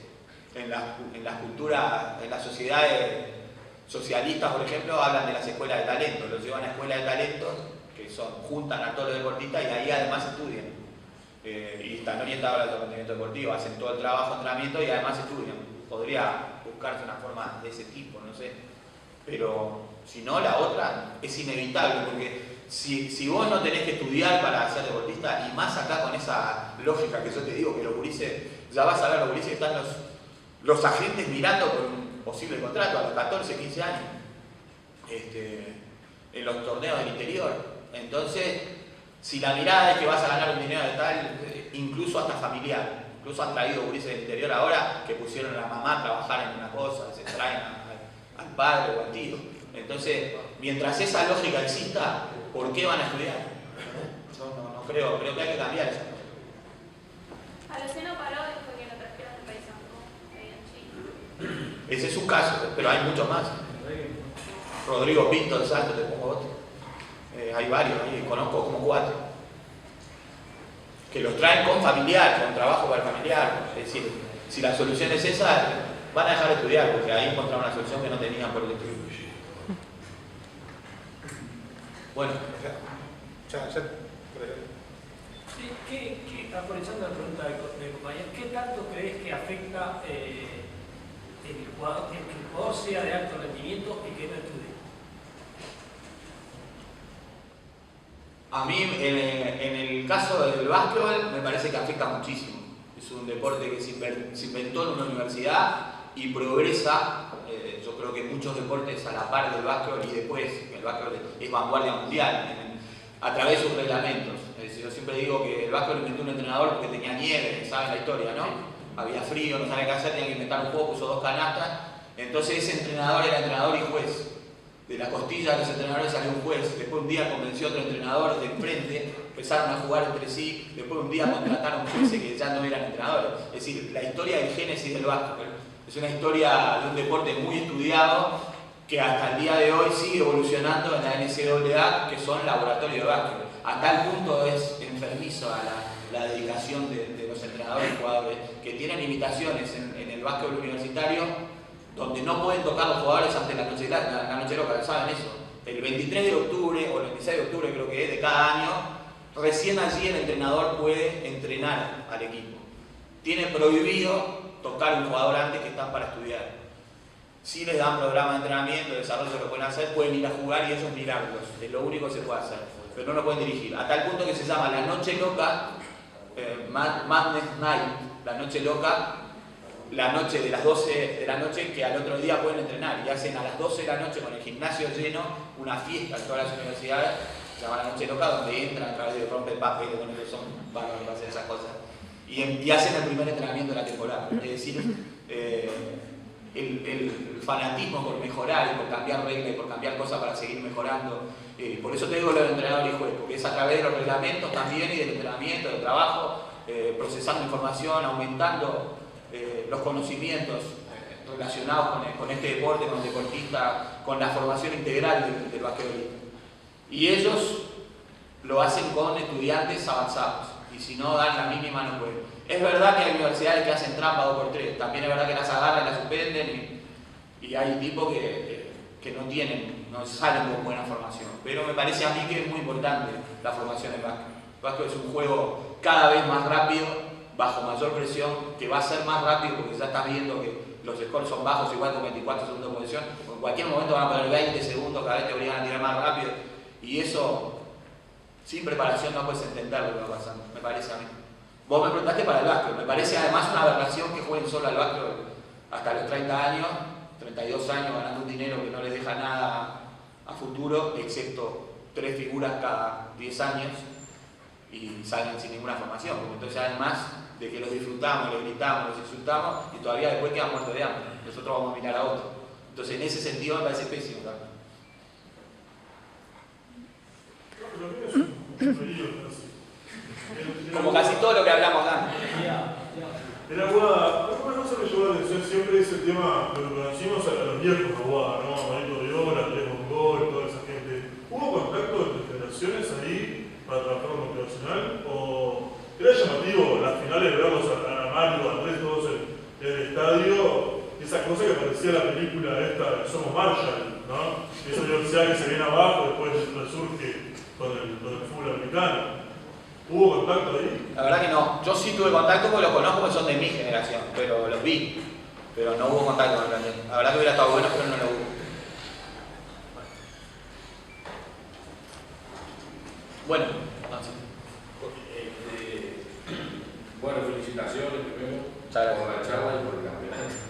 en las culturas, en las sociedades socialistas, por ejemplo, hablan de las escuelas de talento, los llevan a escuelas de talento que juntan a todos los deportistas y ahí además estudian. Y están orientados al rendimiento deportivo, hacen todo el trabajo, entrenamiento y además estudian. Podría buscarse una forma de ese tipo, no sé. Pero si no, la otra es inevitable, porque si vos no tenés que estudiar para ser deportista, y más acá con esa lógica que yo te digo, que los gurises, ya vas a ver los gurises que están los agentes mirando por un posible contrato a los 14, 15 años, en los torneos del interior. Entonces, si la mirada es que vas a ganar un dinero de tal, incluso hasta familiar, incluso han traído gurises del interior ahora que pusieron a la mamá a trabajar en una cosa, se traen al padre o al tío. Entonces, mientras esa lógica exista, ¿por qué van a estudiar? No creo que hay que cambiar eso. A Luciano Paró después que lo trajeron del País Vasco, en Chile. Ese es un caso, pero hay muchos más. Rodrigo Pinto del Salto, te pongo otro. Hay varios, conozco como 4. Que los traen con familiar, con trabajo para el familiar. Es decir, si la solución es esa, van a dejar de estudiar, porque ahí encontraron una solución que no tenían por el estudio. Bueno, ya. Sí, aprovechando la pregunta del compañero, ¿qué tanto crees que afecta el jugador, que el jugador sea de alto rendimiento y que no estudie? A mí, en el caso del básquetbol, me parece que afecta muchísimo. Es un deporte que se inventó en una universidad y progresa. Yo creo que muchos deportes a la par del básquetbol, y después el básquetbol es vanguardia mundial a través de sus reglamentos. Yo siempre digo que el básquetbol inventó un entrenador porque tenía nieve, saben la historia, ¿no? Había frío, no sabía qué hacer, tenía que inventar un juego, puso 2 canastas. Entonces ese entrenador era entrenador y juez. De la costilla de los entrenadores salió un juez. Después un día convenció a otro entrenador de enfrente, empezaron a jugar entre sí. Después un día contrataron jueces que ya no eran entrenadores. Es decir, la historia del génesis del básquetbol es una historia de un deporte muy estudiado que hasta el día de hoy sigue evolucionando en la NCAA, que son laboratorios de básquetbol. A tal punto es enfermizo la dedicación de los entrenadores y jugadores, que tienen limitaciones en el básquetbol universitario, donde no pueden tocar los jugadores ante la noche loca, ¿saben eso? El 23 de octubre o el 26 de octubre creo que es de cada año, recién allí el entrenador puede entrenar al equipo. Tiene prohibido tocar un jugador antes que están para estudiar. Si les dan programa de entrenamiento, de desarrollo, lo pueden hacer, pueden ir a jugar y ellos mirarlos. Es lo único que se puede hacer, pero no lo pueden dirigir. A tal punto que se llama la noche loca, Madness Night, la noche loca, la noche de las 12 de la noche, que al otro día pueden entrenar y hacen a las 12 de la noche con el gimnasio lleno una fiesta en todas las universidades, se llama la noche loca, donde entran a través de romper papeles, bueno, que son bárbaros para hacer esas cosas, y hacen el primer entrenamiento de la temporada. Es decir, el fanatismo por mejorar y por cambiar reglas y por cambiar cosas para seguir mejorando. Por eso te digo lo del entrenador y juez, porque es a través de los reglamentos también y del entrenamiento, del trabajo, procesando información, aumentando los conocimientos relacionados con este deporte, con el deportista, con la formación integral del basquetbolista. Y ellos lo hacen con estudiantes avanzados, y si no dan la mínima no pueden. Es verdad que hay universidades que hacen trampa 2x3, también es verdad que las agarran y las suspenden, y hay tipos que no salen con buena formación. Pero me parece a mí que es muy importante la formación del básquet. El básquet es un juego cada vez más rápido, bajo mayor presión, que va a ser más rápido porque ya estás viendo que los scores son bajos, igual con 24 segundos de posición, en cualquier momento van a poner 20 segundos, cada vez te obligan a tirar más rápido, y eso, sin preparación no puedes entender lo que va pasando, me parece a mí. Vos me preguntaste para el básquet, me parece además una aberración que jueguen solo al básquet hasta los 30 años, 32 años ganando un dinero que no les deja nada a futuro, excepto 3 figuras cada 10 años, y salen sin ninguna formación, porque entonces además de que los disfrutamos, los gritamos, los insultamos y todavía después quedan muertos de hambre. Nosotros vamos a mirar a otro. Entonces en ese sentido me parece pésimo, ¿no? Como casi todo lo que hablamos acá. En Aguada, una cosa que me llamó la atención siempre es el tema de lo que conocimos a los viejos de Aguada, ¿no? Marito Riola, Andrés Mongol, toda esa gente. ¿Hubo contacto entre generaciones ahí para trabajar con motivacional? ¿O era llamativo las finales de verlos a Mario, a Andrés, todos en el estadio? Esa cosa que parecía la película esta de Somos Marshall, ¿no? Esa universidad que se viene abajo, después resurge con el fútbol americano. ¿Hubo contacto ahí? La verdad que no. Yo sí tuve contacto porque los conozco, porque son de mi generación, pero los vi. Pero no hubo contacto con el plantel. La verdad que hubiera estado bueno, pero no lo hubo. Bueno, entonces. Bueno, felicitaciones primero por la charla y por el campeonato.